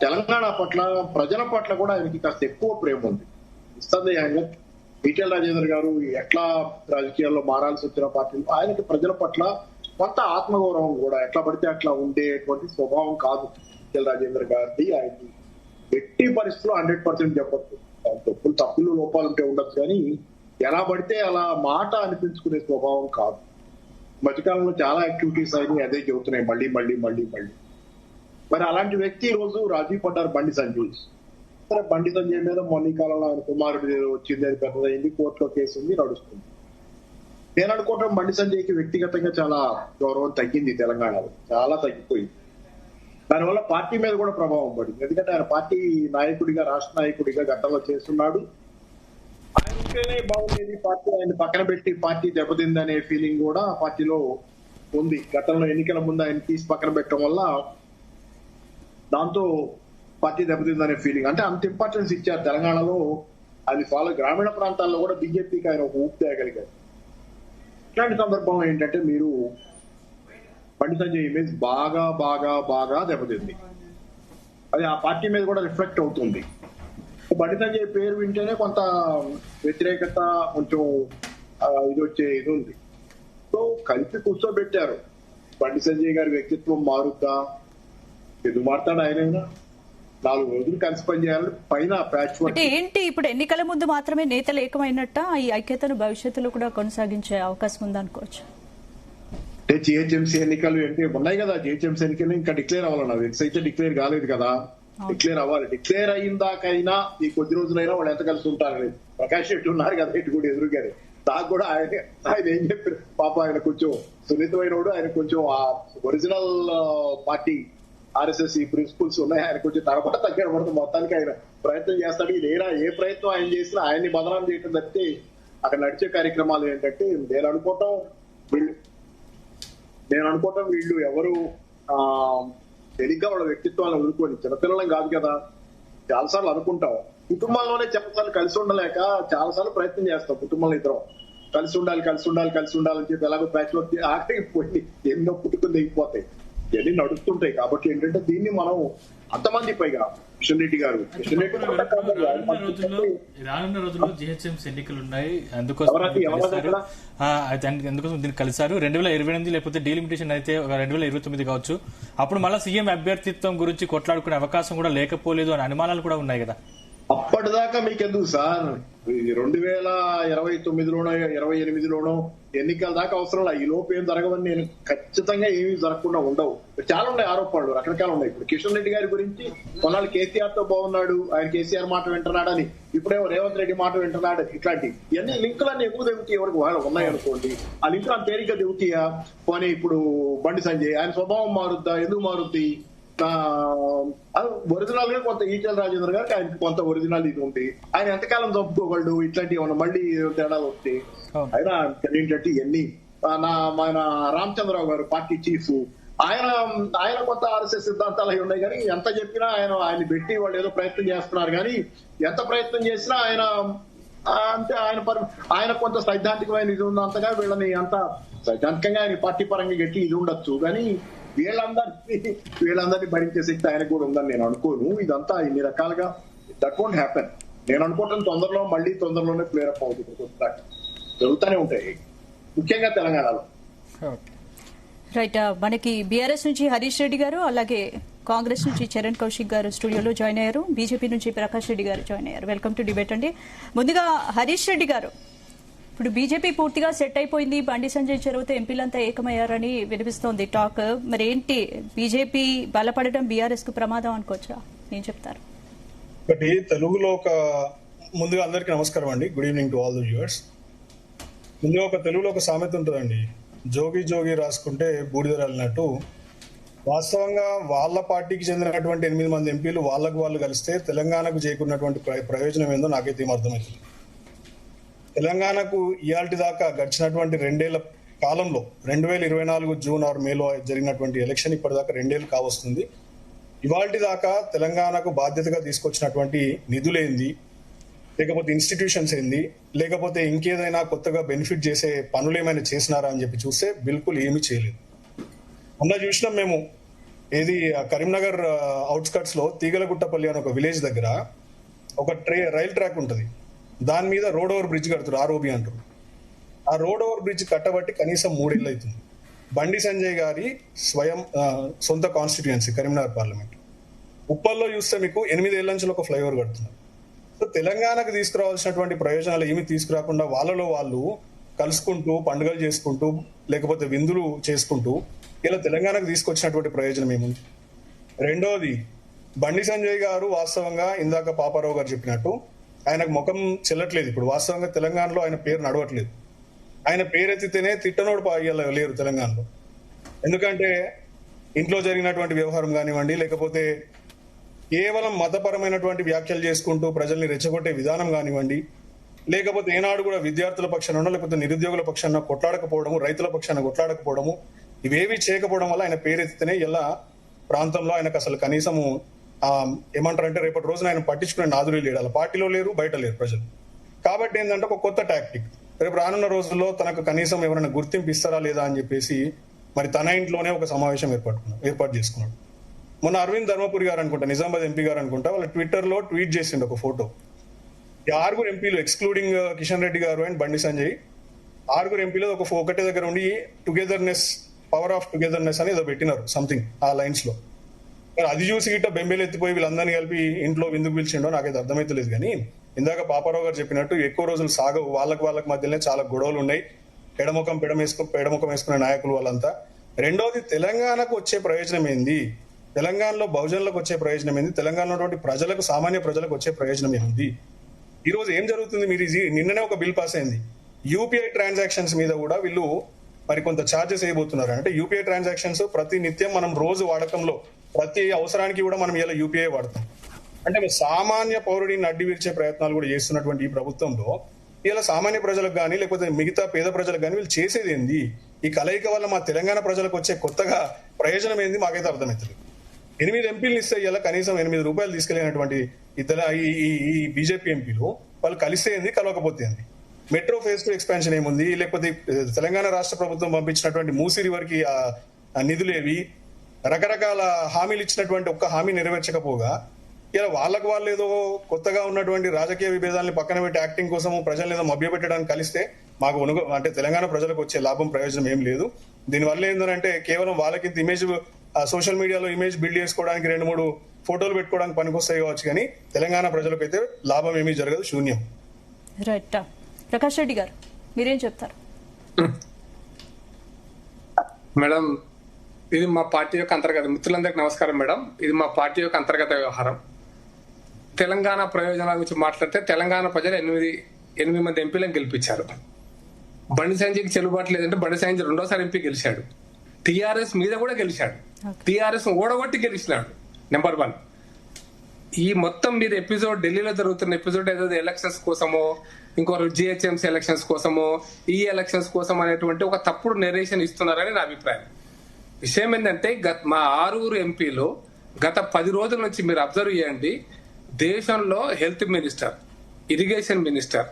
తెలంగాణ పట్ల, ప్రజల పట్ల కూడా ఆయనకి కాస్త ఎక్కువ ప్రేమ ఉంది. నిస్సందేహంగా ఈటెల రాజేందర్ గారు ఎట్లా రాజకీయాల్లో మారాల్సి వచ్చిన పార్టీలు, ఆయనకి ప్రజల పట్ల కొంత ఆత్మగౌరవం కూడా, ఎట్లా పడితే అట్లా ఉండేటువంటి స్వభావం కాదు ఈటెల రాజేందర్ గారిది. ఆయనకి ఎట్టి పరిస్థితుల్లో 100% చెప్పచ్చు. తప్పులు లోపాలు ఉంటే ఉండొచ్చు, కానీ ఎలా పడితే అలా మాట అనిపించుకునే స్వభావం కాదు. మధ్యకాలంలో చాలా యాక్టివిటీస్ అయినాయి, అదే చెబుతున్నాయి మళ్ళీ మళ్ళీ మళ్ళీ మళ్ళీ. మరి అలాంటి వ్యక్తి ఈ రోజు రాజీ పడ్డారు బండి సంజయ్. సరే, బండి సంజయ్ మీద మొన్న కాలంలో ఆయన కుమారుడు వచ్చింది, అది పెద్దదైంది, కోర్టులో కేసు ఉంది, నడుస్తుంది. నేను అనుకుంటాం బండి సంజయ్కి వ్యక్తిగతంగా చాలా గౌరవం తగ్గింది తెలంగాణలో, చాలా తగ్గిపోయింది. దానివల్ల పార్టీ మీద కూడా ప్రభావం పడింది. ఎందుకంటే ఆయన పార్టీ నాయకుడిగా, రాష్ట్ర నాయకుడిగా గతంలో చేస్తున్నాడు. ఆయన ఉంటేనే బాగుండేది, పార్టీ ఆయన పక్కన పెట్టి పార్టీ దెబ్బతిందనే ఫీలింగ్ కూడా పార్టీలో ఉంది. గతంలో ఎన్నికల ముందు ఆయన తీసి పక్కన పెట్టడం వల్ల దాంతో పార్టీ దెబ్బతిందనే ఫీలింగ్. అంటే అంత ఇంపార్టెన్స్ ఇచ్చారు తెలంగాణలో. అది గ్రామీణ ప్రాంతాల్లో కూడా బీజేపీకి ఆయన ఒక ఊపు తేయగలిగారు. ఇట్లాంటి సందర్భంలో ఏంటంటే మీరు బండి సంజయ్ ఇమేజ్ బాగా బాగా బాగా దెబ్బతింది. అది ఆ పార్టీ మీద కూడా రిఫ్లెక్ట్ అవుతుంది. బండి సంజయ్ పేరు వింటేనే కొంత వ్యతిరేకత, కొంచెం ఇది ఉంది. సో కలిపి కూర్చోబెట్టారు. బండి సంజయ్ గారి వ్యక్తిత్వం మారుద్దా, ఎందుకు మారుతాడు ఆయనైనా? 4 రోజులు కలిసి పనిచేయాలని పైన ప్యాచ్ వర్క్. ఏంటి ఇప్పుడు ఎన్నికల ముందు మాత్రమే నేతలు ఏకమైనట్ట, ఈ ఐక్యతను భవిష్యత్తులో కూడా కొనసాగించే అవకాశం ఉందనుకోవచ్చు. అంటే జిహెచ్ఎంసీ ఎన్నికలు ఏంటి ఉన్నాయి కదా, జిహెచ్ఎంసీ ఎన్నికలు ఇంకా డిక్లేర్ అవ్వాలన్నా, వెక్స్ అయితే డిక్లేర్ కాలేదు కదా, డిక్లేర్ అవ్వాలి. డిక్లేర్ అయిన దాకైనా ఈ కొద్ది రోజులైనా వాళ్ళు ఎంత కలిసి ఉంటారని. ప్రకాష్ రెడ్డి ఉన్నారు కదా ఇటు కూడా ఎదురుగానే, నాకు కూడా ఆయన ఏం చెప్పారు పాప, ఆయన కొంచెం సున్నితమైన వాడు, ఆయన కొంచెం ఆ ఒరిజినల్ పార్టీ ఆర్ఎస్ఎస్ ఈ ప్రిన్సిపల్స్ ఉన్నాయి, ఆయన కొంచెం తరబడ తగ్గబడుతుంది. మొత్తానికి ఆయన ప్రయత్నం చేస్తాడు. ఇదేనా ఏ ప్రయత్నం ఆయన చేసినా ఆయన్ని బదనాం చేయడం తప్పితే అక్కడ నడిచే కార్యక్రమాలు ఏంటంటే నేను అనుకోవటం వీళ్ళు ఎవరు తెలిగ్గా వాళ్ళ వ్యక్తిత్వాన్ని వదులుకొని, చిన్నపిల్లలం కాదు కదా, చాలాసార్లు అనుకుంటాం. కుటుంబంలోనే చాలాసార్లు కలిసి ఉండలేక చాలాసార్లు ప్రయత్నం చేస్తాం. కుటుంబంలో ఇద్దరం కలిసి ఉండాలని చెప్పి ఎలాగో ప్యాచ్ వర్క్ ఆఖరికి పోయి ఎన్నో పుట్టుకుని దిగిపోతాయి, ఇవన్నీ నడుస్తుంటాయి. కాబట్టి ఏంటంటే దీన్ని మనం అంతమంది పైగా కిషన్ రెడ్డి గారు రానున్న రోజుల్లో జిహెచ్ఎంసీ ఎన్నికలు ఉన్నాయి, అందుకోసం దీన్ని కలిశారు. 2028 లేకపోతే డీలిమిటేషన్ అయితే 2029 కావచ్చు. అప్పుడు మళ్ళీ సీఎం అభ్యర్థిత్వం గురించి కొట్లాడుకునే అవకాశం కూడా లేకపోలేదు అనే అనుమానాలు కూడా ఉన్నాయి కదా. అప్పటిదాకా మీకెందుకు సార్, 2029లోనో 2028లోనో ఎన్నికల దాకా అవసరం లేదు. ఈ లోపు ఏం జరగవని నేను ఖచ్చితంగా ఏమీ జరగకుండా ఉండవు. చాలా ఉన్నాయి ఆరోపణలు, రకరకాలు ఉన్నాయి. ఇప్పుడు కిషన్ రెడ్డి గారి గురించి కొన్నాళ్ళు కేసీఆర్ తో బాగున్నాడు, ఆయన కేసీఆర్ మాట వింటున్నాడని, ఇప్పుడేమో రేవంత్ రెడ్డి మాట వింటున్నాడు. ఇట్లాంటి ఇవన్నీ లింకులన్నీ ఎక్కువ దిగుతాయి. ఎవరికి వాళ్ళు ఉన్నాయనుకోండి, ఆ లింకులు అంత తేలిగ్గా దిగుతాయా? పోనీ ఇప్పుడు బండి సంజయ్ ఆయన స్వభావం మారుద్దా? ఎందుకు మారుద్ది? ఒరిజినల్ గా కొంత ఈటెల రాజేంద్ర గారికి ఆయనకి కొంత ఒరిజినల్ ఇది ఉంది. ఆయన ఎంతకాలం చంపుకోగలడు ఇట్లాంటి ఏమన్నా మళ్ళీ తేడాలు వస్తే? ఆయన ఏంటంటే ఇవన్నీ మన రామచంద్రరావు గారు పార్టీ చీఫ్, ఆయన కొంత ఆర్ఎస్ఎస్ సిద్ధాంతాలు అవి ఉన్నాయి. కానీ ఎంత చెప్పినా ఆయన పెట్టి వాళ్ళు ఏదో ప్రయత్నం చేస్తున్నారు. కానీ ఎంత ప్రయత్నం చేసినా ఆయన అంటే ఆయన కొంత సైద్ధాంతికమైన ఇది ఉంది. అంతగా వీళ్ళని అంత సైద్ధాంతికంగా ఆయన పార్టీ పరంగా గట్టి ఇది ఉండొచ్చు. కానీ వీళ్ళందరినీ భరించే శక్తి ఆయన కూడా ఉందని నేను అనుకోను. ఇదంతా ఇన్ని రకాలుగా దట్ వోంట్ హ్యాపెన్. నేను అనుకోవటం తొందరలోనే క్లియర్ అప్ అవుతుంది. జరుగుతూనే ఉంటాయి, ముఖ్యంగా తెలంగాణలో. రైట్, మనకి బీఆర్ఎస్ నుంచి హరీష్ రెడ్డి గారు, అలాగే కాంగ్రెస్ నుంచి చరణ్ కౌశిక్ గారు స్టూడియోలో జాయిన్ అయ్యారు. బీజేపీ నుంచి ప్రకాష్ రెడ్డి గారు జాయిన్ అయ్యారు. వెల్కమ్ టు డిబేట్ అండి. ముందుగా హరీష్ రెడ్డి గారు, ఇప్పుడు బీజేపీ పూర్తిగా సెట్ అయిపోయింది, బండి సంజయ్ చెరువుతో ఎంపీలంతా ఏకమయ్యారని వినిపిస్తోంది టాక్. మరి ఏంటి, బీజేపీ బలపడడం బీఆర్ఎస్ కు ప్రమాదం అనుకోవచ్చా? ఏం చెప్తారు? తెలుగులో ముందుగా అందరికీ నమస్కారం అండి. Good evening to all the viewers. ముందుగా తెలుగులో ఒక సామెత ఉంటుందండి, జోగి జోగి రాసుకుంటే బూడిద రాలినట్టు. వాస్తవంగా వాళ్ళ పార్టీకి చెందినటువంటి 8 మంది ఎంపీలు వాళ్ళు కలిస్తే తెలంగాణకు చేకూరినటువంటి ప్రయోజనం ఏందో నాకైతే ఏం అర్థమవుతుంది. తెలంగాణకు ఇయాల్టి దాకా గడిచినటువంటి 2 ఏళ్ల కాలంలో 2024 జూన్ ఆర్ మేలో జరిగినటువంటి ఎలక్షన్ ఇప్పటిదాకా 2 ఏళ్లు కావస్తుంది. ఇవాల్టి దాకా తెలంగాణకు బాధ్యతగా తీసుకొచ్చినటువంటి నిధులేంది, లేకపోతే ఇన్స్టిట్యూషన్స్ ఏంది, లేకపోతే ఇంకేదైనా కొత్తగా బెనిఫిట్ చేసే పనులు ఏమైనా చేసినారా అని చెప్పి చూస్తే బిల్కుల్ ఏమీ చేయలేదు. మొన్న చూసినాం మేము, ఏది కరీంనగర్ అవుట్స్కట్స్ లో తీగలగుట్టపల్లి అని ఒక విలేజ్ దగ్గర ఒక రైల్ ట్రాక్ ఉంటుంది. దాని మీద రోడ్ ఓవర్ బ్రిడ్జ్ కడుతున్నారు, ఆర్ఓబి అంటారు. ఆ రోడ్ ఓవర్ బ్రిడ్జ్ కట్టబట్టి కనీసం 3 ఏళ్ళు అవుతుంది. బండి సంజయ్ గారి సొంత కాన్స్టిట్యుయెన్సీ కరీంనగర్ పార్లమెంట్. ఉప్పల్లో చూస్తే మీకు 8 ఏళ్ల నుంచి ఒక ఫ్లైఓవర్ కడుతున్నారు. సో తెలంగాణకు తీసుకురావాల్సినటువంటి ప్రయోజనాలు ఏమి తీసుకురాకుండా వాళ్ళలో వాళ్ళు కలుసుకుంటూ పండుగలు చేసుకుంటూ లేకపోతే విందులు చేసుకుంటూ ఇలా తెలంగాణకు తీసుకొచ్చినటువంటి ప్రయోజనం ఏముంది? రెండోది, బండి సంజయ్ గారు వాస్తవంగా ఇందాక పాపారావు గారు చెప్పినట్టు ఆయనకు ముఖం చెల్లట్లేదు. ఇప్పుడు వాస్తవంగా తెలంగాణలో ఆయన పేరు నడవట్లేదు. ఆయన పేరెత్తితేనే తిట్టనోడు లేరు తెలంగాణలో. ఎందుకంటే ఇంట్లో జరిగినటువంటి వ్యవహారం కానివ్వండి, లేకపోతే కేవలం మతపరమైనటువంటి వ్యాఖ్యలు చేసుకుంటూ ప్రజల్ని రెచ్చగొట్టే విధానం కానివ్వండి, లేకపోతే ఏనాడు కూడా విద్యార్థుల పక్షాన లేకపోతే నిరుద్యోగుల పక్షాన కొట్లాడకపోవడము, రైతుల పక్షాన కొట్లాడకపోవడము, ఇవేవి చేయకపోవడం వల్ల ఆయన పేరెత్తితేనే ఇలా ప్రాంతంలో ఆయనకు అసలు కనీసము ఏమంటారంటే రేపటి రోజున ఆయన పట్టించుకునే నాదులు లేడు, అలా పార్టీలో లేరు, బయట లేరు ప్రజలు. కాబట్టి ఏంటంటే ఒక కొత్త టాక్టిక్, రేపు రానున్న రోజుల్లో తనకు కనీసం ఎవరైనా గుర్తింపు ఇస్తారా లేదా అని చెప్పేసి మరి తన ఇంట్లోనే ఒక సమావేశం ఏర్పాటు చేసుకున్నాడు. మొన్న అరవింద్ ధర్మపురి గారు అనుకుంటా, నిజామాబాద్ ఎంపీ గారు అనుకుంటా, వాళ్ళ ట్విట్టర్ లో ట్వీట్ చేసిండు ఒక ఫోటో. ఈ 6 ఎంపీలు ఎక్స్క్లూడింగ్ కిషన్ రెడ్డి గారు అండ్ బండి సంజయ్, 6 ఎంపీలు ఒకటే దగ్గర ఉండి టుగెదర్నెస్, పవర్ ఆఫ్ టుగెదర్నెస్ అని ఏదో పెట్టినారు సంథింగ్ ఆ లైన్స్ లో. మరి అది చూసి గిట్ట బెంబేలు ఎత్తిపోయి వీళ్ళందరినీ కలిపి ఇంట్లో ఎందుకు పిలిచిండో నాకైతే అర్థమైతలేదు. కానీ ఇందాక పాపారావు గారు చెప్పినట్టు ఎక్కువ రోజులు సాగవు, వాళ్ళకి మధ్యలోనే చాలా గొడవలు ఉన్నాయి, పెడముఖం వేసుకునే నాయకులు వాళ్ళంతా. రెండోది, తెలంగాణకు వచ్చే ప్రయోజనం ఏంది, తెలంగాణలో బహుజనులకు వచ్చే ప్రయోజనం ఏంది, తెలంగాణలో ప్రజలకు, సామాన్య ప్రజలకు వచ్చే ప్రయోజనం ఏంది? ఈ రోజు ఏం జరుగుతుంది? మీరు నిన్ననే ఒక బిల్ పాస్ అయింది, యూపీఐ ట్రాన్సాక్షన్స్ మీద కూడా వీళ్ళు మరి కొంత ఛార్జెస్ వేయబోతున్నారు. అంటే యూపీఐ ట్రాన్సాక్షన్స్ ప్రతి నిత్యం మనం రోజు వాడకంలో ప్రతి అవసరానికి కూడా మనం ఇలా యూపీఐ వాడతాం. అంటే సామాన్య పౌరుడిని అడ్డు విరిచే ప్రయత్నాలు కూడా చేస్తున్నటువంటి ఈ ప్రభుత్వంలో ఇలా సామాన్య ప్రజలకు కానీ లేకపోతే మిగతా పేద ప్రజలకు కానీ వీళ్ళు చేసేది ఏంది? ఈ కలయిక వల్ల మా తెలంగాణ ప్రజలకు వచ్చే కొత్తగా ప్రయోజనం ఏంది మాకైతే అర్థమవుతుంది. 8 ఎంపీలు ఇస్తే ఇలా కనీసం 8 రూపాయలు తీసుకెళ్లినటువంటి ఈ బీజేపీ ఎంపీలు వాళ్ళు కలిస్తే ఏంది, కలవకపోతే ఏంది? మెట్రో ఫేజ్ 2 ఎక్స్పాన్షన్ ఏముంది, లేకపోతే తెలంగాణ రాష్ట్ర ప్రభుత్వం పంపించినటువంటి మూసీ రివర్ కి నిధులేవి, రకరకాల హామీలు ఇచ్చినటువంటి ఒక్క హామీ నెరవేర్చకపోగా ఇలా వాళ్ళు ఏదో కొత్తగా ఉన్నటువంటి రాజకీయ విభేదాలను పక్కన పెట్టి యాక్టింగ్ కోసం ప్రజలను ఏదో మభ్యపెట్టడానికి కలిస్తే మాకు అంటే తెలంగాణ ప్రజలకు వచ్చే లాభం ప్రయోజనం ఏం లేదు. దీనివల్ల ఏంటంటే కేవలం వాళ్ళకి ఇమేజ్, సోషల్ మీడియాలో ఇమేజ్ బిల్డ్ చేసుకోవడానికి 2-3 ఫోటోలు పెట్టుకోవడానికి పనికొస్తాయి కావచ్చు, కానీ తెలంగాణ ప్రజలకు అయితే లాభం ఏమీ జరగదు, శూన్యం. రైట్. ప్రకాష్ రెడ్డి గారు మీరేం చెప్తారు? మేడం, ఇది మా పార్టీ యొక్క అంతర్గత, మిత్రులందరికీ నమస్కారం మేడం. ఇది మా పార్టీ యొక్క అంతర్గత వ్యవహారం. తెలంగాణ ప్రయోజనాల గురించి మాట్లాడితే తెలంగాణ ప్రజలు 8 మంది ఎంపీలను గెలిపించారు. బండి సంజయ్కి చెల్లుబాటు లేదంటే బండి సంజయ్ 2వ ఎంపీ గెలిచాడు. టీఆర్ఎస్ మీద కూడా గెలిచాడు, టీఆర్ఎస్ ఓడగొట్టి గెలిచినాడు. నెంబర్ 1. ఈ మొత్తం మీరు ఎపిసోడ్, ఢిల్లీలో జరుగుతున్న ఎపిసోడ్ ఏదో ఎలక్షన్స్ కోసమో, ఇంకొకరు జిహెచ్ఎంసీ ఎలక్షన్స్ కోసమో, ఈ ఎలక్షన్స్ కోసం అనేటువంటి ఒక తప్పుడు నెరేషన్ ఇస్తున్నారని నా అభిప్రాయం. విషయం ఏంటంటే మా 6 ఎంపీలు గత 10 రోజుల నుంచి మీరు అబ్జర్వ్ చేయండి, దేశంలో health minister, irrigation minister,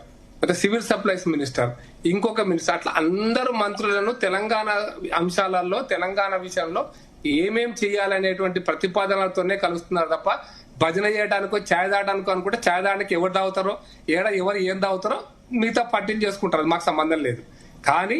civil supplies minister, ఇంకొక మినిస్టర్, అట్లా అందరు మంత్రులను తెలంగాణ అంశాలలో, తెలంగాణ విషయంలో ఏమేం చేయాలనేటువంటి ప్రతిపాదనలతోనే కలుస్తున్నారు తప్ప భజన చేయడానికో ఛాయ్ తాగడానికో అనుకుంటే ఛాయ్ తాగడానికి ఎవరు తాగుతారో, ఎవరు ఏం తాగుతారో మిగతా పార్టీలు చేసుకుంటారు, మాకు సంబంధం లేదు. కానీ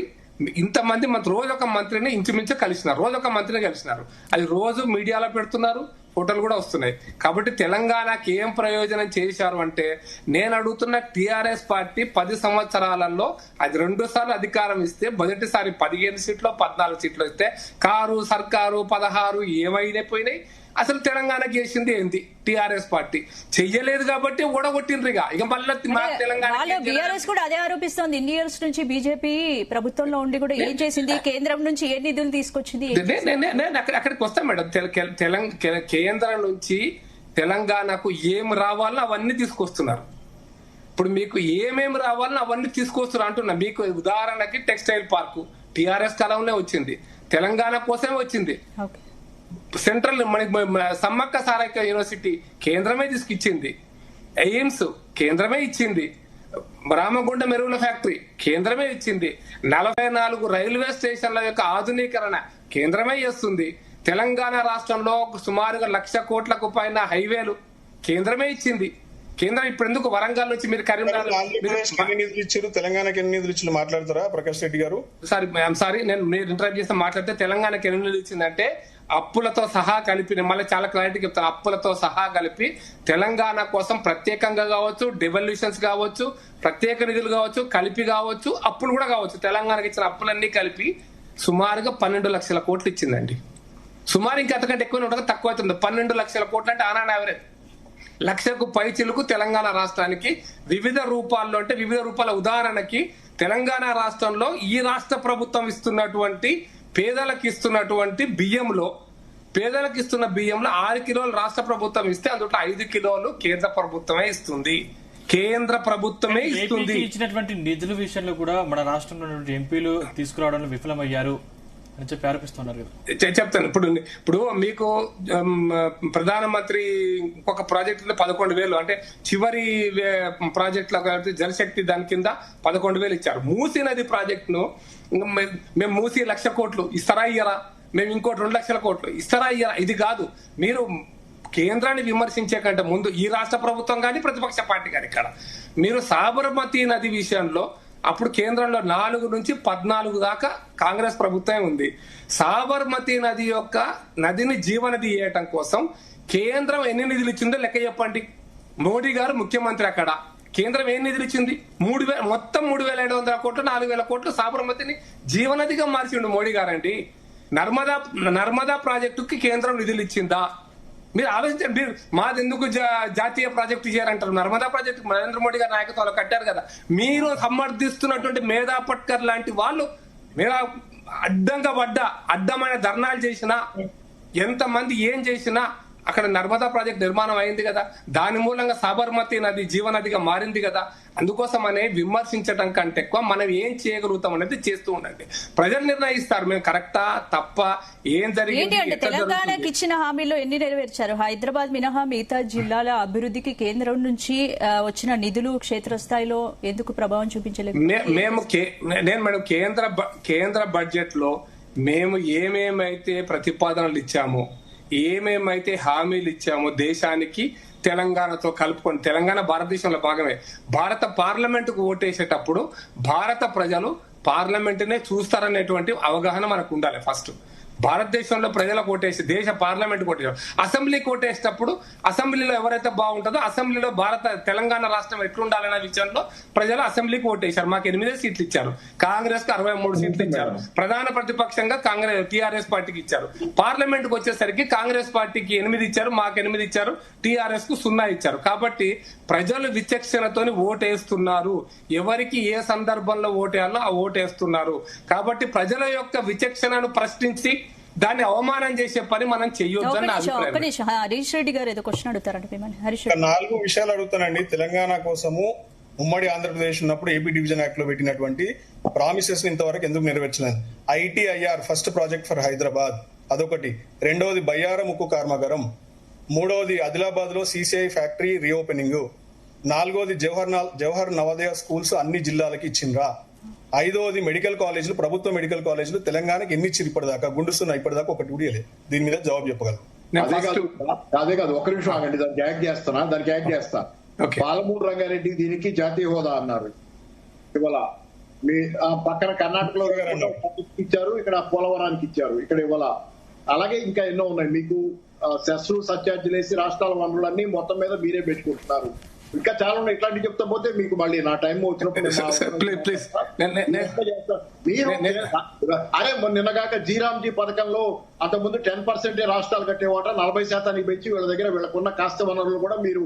ఇంతమంది రోజొక మంత్రిని ఇంచుమించు రోజొక మంత్రిని కలిసినారు. అది రోజు మీడియాలో పెడుతున్నారు, ఫోటోలు కూడా వస్తున్నాయి. కాబట్టి తెలంగాణకి ఏం ప్రయోజనం చేశారు అంటే, నేను అడుగుతున్న టీఆర్ఎస్ పార్టీ 10 సంవత్సరాలలో అది 2 సార్లు అధికారం ఇస్తే, మొదటిసారి 15 సీట్లు 14 సీట్లు ఇస్తే కారు సర్కారు 16 ఏమైనా పోయినాయి. అసలు తెలంగాణకి చేసింది ఏంటి? టీఆర్ఎస్ పార్టీ చెయ్యలేదు కాబట్టి ఓడగొట్టిండ్రిగా. ఇక మళ్ళీ తెలంగాణ బీఆర్ఎస్ కూడా అదే ఆరోపిస్తోంది. ఇన్ని ఇయర్స్ నుంచి బీజేపీ ప్రభుత్వంలో ఉండి కూడా ఏం చేసింది, కేంద్రం నుంచి ఏ నిధులు తీసుకొచ్చింది? అక్కడికి వస్తాం మేడం. కేంద్రం నుంచి తెలంగాణకు ఏం రావాలో అవన్నీ తీసుకొస్తున్నారు. ఇప్పుడు మీకు ఏమేమి రావాలో అవన్నీ తీసుకొస్తున్నారు అంటున్నా. మీకు ఉదాహరణకి టెక్స్టైల్ పార్కు టీఆర్ఎస్ కాలంలో వచ్చింది, తెలంగాణ కోసమే వచ్చింది. సెంట్రల్ సమ్మక్క సారక్క యూనివర్సిటీ కేంద్రమే తీసుకిచ్చింది, ఎయిమ్స్ కేంద్రమే ఇచ్చింది, రామగుండం ఎరువుల ఫ్యాక్టరీ కేంద్రమే ఇచ్చింది, 44 రైల్వే స్టేషన్ల యొక్క ఆధునీకరణ కేంద్రమే చేస్తుంది. తెలంగాణ రాష్ట్రంలో సుమారుగా 1,00,000 కోట్లకు పైన హైవేలు కేంద్రమే ఇచ్చింది. కేంద్రం ఇప్పుడు ఎందుకు వరంగల్ నుంచి మీరు కరీంనగర్, తెలంగాణకి ఎన్ని నిధులు ఇచ్చి మాట్లాడతారా ప్రకాష్ రెడ్డి గారు? సారీ నేను మీరు ఇంటర్వ్యూ చేస్తే మాట్లాడితే తెలంగాణకి ఎన్ని నిధులు ఇచ్చిందంటే అప్పులతో సహా కలిపి, నేను మళ్ళీ చాలా క్లారిటీ చెప్తాను, అప్పులతో సహా కలిపి తెలంగాణ కోసం ప్రత్యేకంగా కావచ్చు, డెవల్యూషన్స్ కావచ్చు, ప్రత్యేక నిధులు కావచ్చు, కలిపి కావచ్చు, అప్పులు కూడా కావచ్చు, తెలంగాణకి ఇచ్చిన అప్పులన్నీ కలిపి సుమారుగా 12 లక్షల కోట్లు ఇచ్చిందండి. సుమారు ఇంకా అంతకంటే ఎక్కువ ఉండగా తక్కువ అవుతుంది. 12 లక్షల కోట్లు అంటే ఆన్ యావరేజ్ 1,00,000కు పైచిలుకు తెలంగాణ రాష్ట్రానికి వివిధ రూపాల్లో, అంటే వివిధ రూపాల, ఉదాహరణకి తెలంగాణ రాష్ట్రంలో ఈ రాష్ట్ర ప్రభుత్వం ఇస్తున్నటువంటి పేదలకు ఇస్తున్నటువంటి బియ్యంలో 6 కిలోలు రాష్ట్ర ప్రభుత్వం ఇస్తే అందులో 5 కిలోలు కేంద్ర ప్రభుత్వమే ఇస్తుంది. కేంద్ర ప్రభుత్వమే ఇస్తుంది. ఇచ్చినటువంటి నిధుల విషయంలో కూడా మన రాష్ట్రంలో ఎంపీలు తీసుకురావడంలో విఫలమయ్యారు. అని చెప్పి ఆరోపిస్తున్నారు కదా. చెప్తాను. ఇప్పుడు మీకు ప్రధానమంత్రి ఇంకొక ప్రాజెక్ట్ 11,000 అంటే చివరి ప్రాజెక్ట్ లో జలశక్తి దాని కింద 11,000 ఇచ్చారు. మూసీ నది ప్రాజెక్ట్ ను మేము మూసీ 1,00,000 కోట్లు ఇస్తారా ఇయ్యరా, మేము ఇంకోటి 2,00,000 కోట్లు ఇస్తారా ఇయ్యరా, ఇది కాదు. మీరు కేంద్రాన్ని విమర్శించే కంటే ముందు ఈ రాష్ట్ర ప్రభుత్వం కానీ ప్రతిపక్ష పార్టీ కానీ ఇక్కడ మీరు సాబర్మతి నది విషయంలో అప్పుడు కేంద్రంలో 4 నుంచి 14 దాకా కాంగ్రెస్ ప్రభుత్వమే ఉంది. సాబర్మతి నది యొక్క నదిని జీవనది చేయటం కోసం కేంద్రం ఎన్ని నిధులు ఇచ్చిందో లెక్క చెప్పండి. మోడీ గారు ముఖ్యమంత్రి అక్కడ, కేంద్రం ఏం నిధులు ఇచ్చింది? మొత్తం 3,500 కోట్లు 4,000 కోట్లు సాబర్మతిని జీవనదిగా మార్చిండు మోడీ గారండి. నర్మదా ప్రాజెక్టుకి కేంద్రం నిధులు ఇచ్చిందా? మీరు ఆలోచించండి. మీరు మాది ఎందుకు జాతీయ ప్రాజెక్టు చేయాలంటారు? నర్మదా ప్రాజెక్టు నరేంద్ర మోడీ గారి నాయకత్వంలో కట్టారు కదా. మీరు సమర్థిస్తున్నటువంటి మేధా పట్కర్ లాంటి వాళ్ళు మీరు అడ్డమైన ధర్నాలు చేసినా, ఎంతమంది ఏం చేసినా అక్కడ నర్మదా ప్రాజెక్ట్ నిర్మాణం అయింది కదా. దాని మూలంగా సాబర్మతి నది జీవనదిగా మారింది కదా. అందుకోసం అనే విమర్శించడం కంటే ఎక్కువ మనం ఏం చేయగలుగుతాం అనేది చేస్తూ ఉండండి. ప్రజలు నిర్ణయిస్తారు మేము కరెక్టా తప్ప, ఏం జరిగింది. తెలంగాణకి ఇచ్చిన హామీలో ఎన్ని నెరవేర్చారు? హైదరాబాద్ మినహా మిగతా జిల్లాల అభివృద్ధికి కేంద్రం నుంచి వచ్చిన నిధులు క్షేత్రస్థాయిలో ఎందుకు ప్రభావం చూపించలేదు? నేను మేడం కేంద్ర బడ్జెట్ లో మేము ఏమేమైతే ప్రతిపాదనలు ఇచ్చామో, ఏమేమైతే హామీలు ఇచ్చామో దేశానికి తెలంగాణతో కలుపుకొని, తెలంగాణ భారతదేశంలో భాగమే. భారత పార్లమెంటుకు ఓటేసేటప్పుడు భారత ప్రజలు పార్లమెంటునే చూస్తారనేటువంటి అవగాహన మనకు ఉండాలి. ఫస్ట్ భారతదేశంలో ప్రజలకు ఓటేసి దేశ పార్లమెంట్ ఓటేసారు, అసెంబ్లీకి ఓటేసేటప్పుడు అసెంబ్లీలో ఎవరైతే బాగుంటుందో అసెంబ్లీలో తెలంగాణ రాష్ట్రం ఎట్లుండాలనే విషయంలో ప్రజలు అసెంబ్లీకి ఓటేశారు. మాకు 8 సీట్లు ఇచ్చారు, కాంగ్రెస్ కు 63 సీట్లు ఇచ్చారు. ప్రధాన ప్రతిపక్షంగా టీఆర్ఎస్ పార్టీకి ఇచ్చారు. పార్లమెంట్ కు వచ్చేసరికి కాంగ్రెస్ పార్టీకి 8 ఇచ్చారు, మాకు 8 ఇచ్చారు, టీఆర్ఎస్ కు 0 ఇచ్చారు. కాబట్టి ప్రజలు విచక్షణతోని ఓటేస్తున్నారు. ఎవరికి ఏ సందర్భంలో ఓటేయాలో ఆ ఓటేస్తున్నారు. కాబట్టి ప్రజల యొక్క విచక్షణను ప్రశ్నించి దాన్ని అవమానం చేసే పని మనం చెయ్యొద్దని హరీష్ రెడ్డి గారు ఏదో క్వశ్చన్ అడుగుతారంటే 4 విషయాలు అడుగుతానండి. తెలంగాణ కోసము ఉమ్మడి ఆంధ్రప్రదేశ్ ఉన్నప్పుడు ఏపీ డివిజన్ యాక్ట్ లో పెట్టినటువంటి ప్రామిసెస్ ఇంతవరకు ఎందుకు నెరవేర్చలేదు? ITIR first project for Hyderabad అదొకటి. రెండవది బయ్యారం ఉక్కు కర్మాగారం. మూడవది ఆదిలాబాద్ లో CCI ఫ్యాక్టరీ రీఓపెనింగ్. 4వది జవహర్ నవోదయ స్కూల్స్ అన్ని జిల్లాలకి ఇచ్చిండ్రా? 5వది మెడికల్ కాలేజీలు, ప్రభుత్వ మెడికల్ కాలేజీలు తెలంగాణకి ఎన్ని ఇచ్చారు ఇప్పటిదాకా? గుండుస్తున్నా ఇప్పటిదాకా ఒకటి కూడా లేదు. దీని మీద జవాబు చెప్పగలరు? అదే కాదు, ఒక్క నిమిషం ఆగండి, దానికి యాడ్ చేస్తా. పాలమూరు రంగారెడ్డి దీనికి జాతీయ హోదా అన్నారు. ఇవాళ మీ పక్కన కర్ణాటకలో ఇచ్చారు, ఇక్కడ పోలవరానికి ఇచ్చారు, ఇక్కడ ఇవాళ అలాగే ఇంకా ఎన్నో ఉన్నాయి. మీకు సెస్లు సర్చార్జీలు వేసి రాష్ట్రాల వనరులన్నీ మొత్తం మీద మీరే పెట్టుకుంటున్నారు. ఇంకా చాలా ఉన్నాయి. ఇట్లాంటివి చెప్తా పోతే మీకు మళ్ళీ నా టైం వచ్చినప్పుడు అరే నిన్నగాక జీరామ్జీ పథకంలో అంతకుముందు 10% రాష్ట్రాలు కట్టేవాట 40% పెంచి వీళ్ళ దగ్గర వీళ్ళకున్న కాస్త వనరులు కూడా మీరు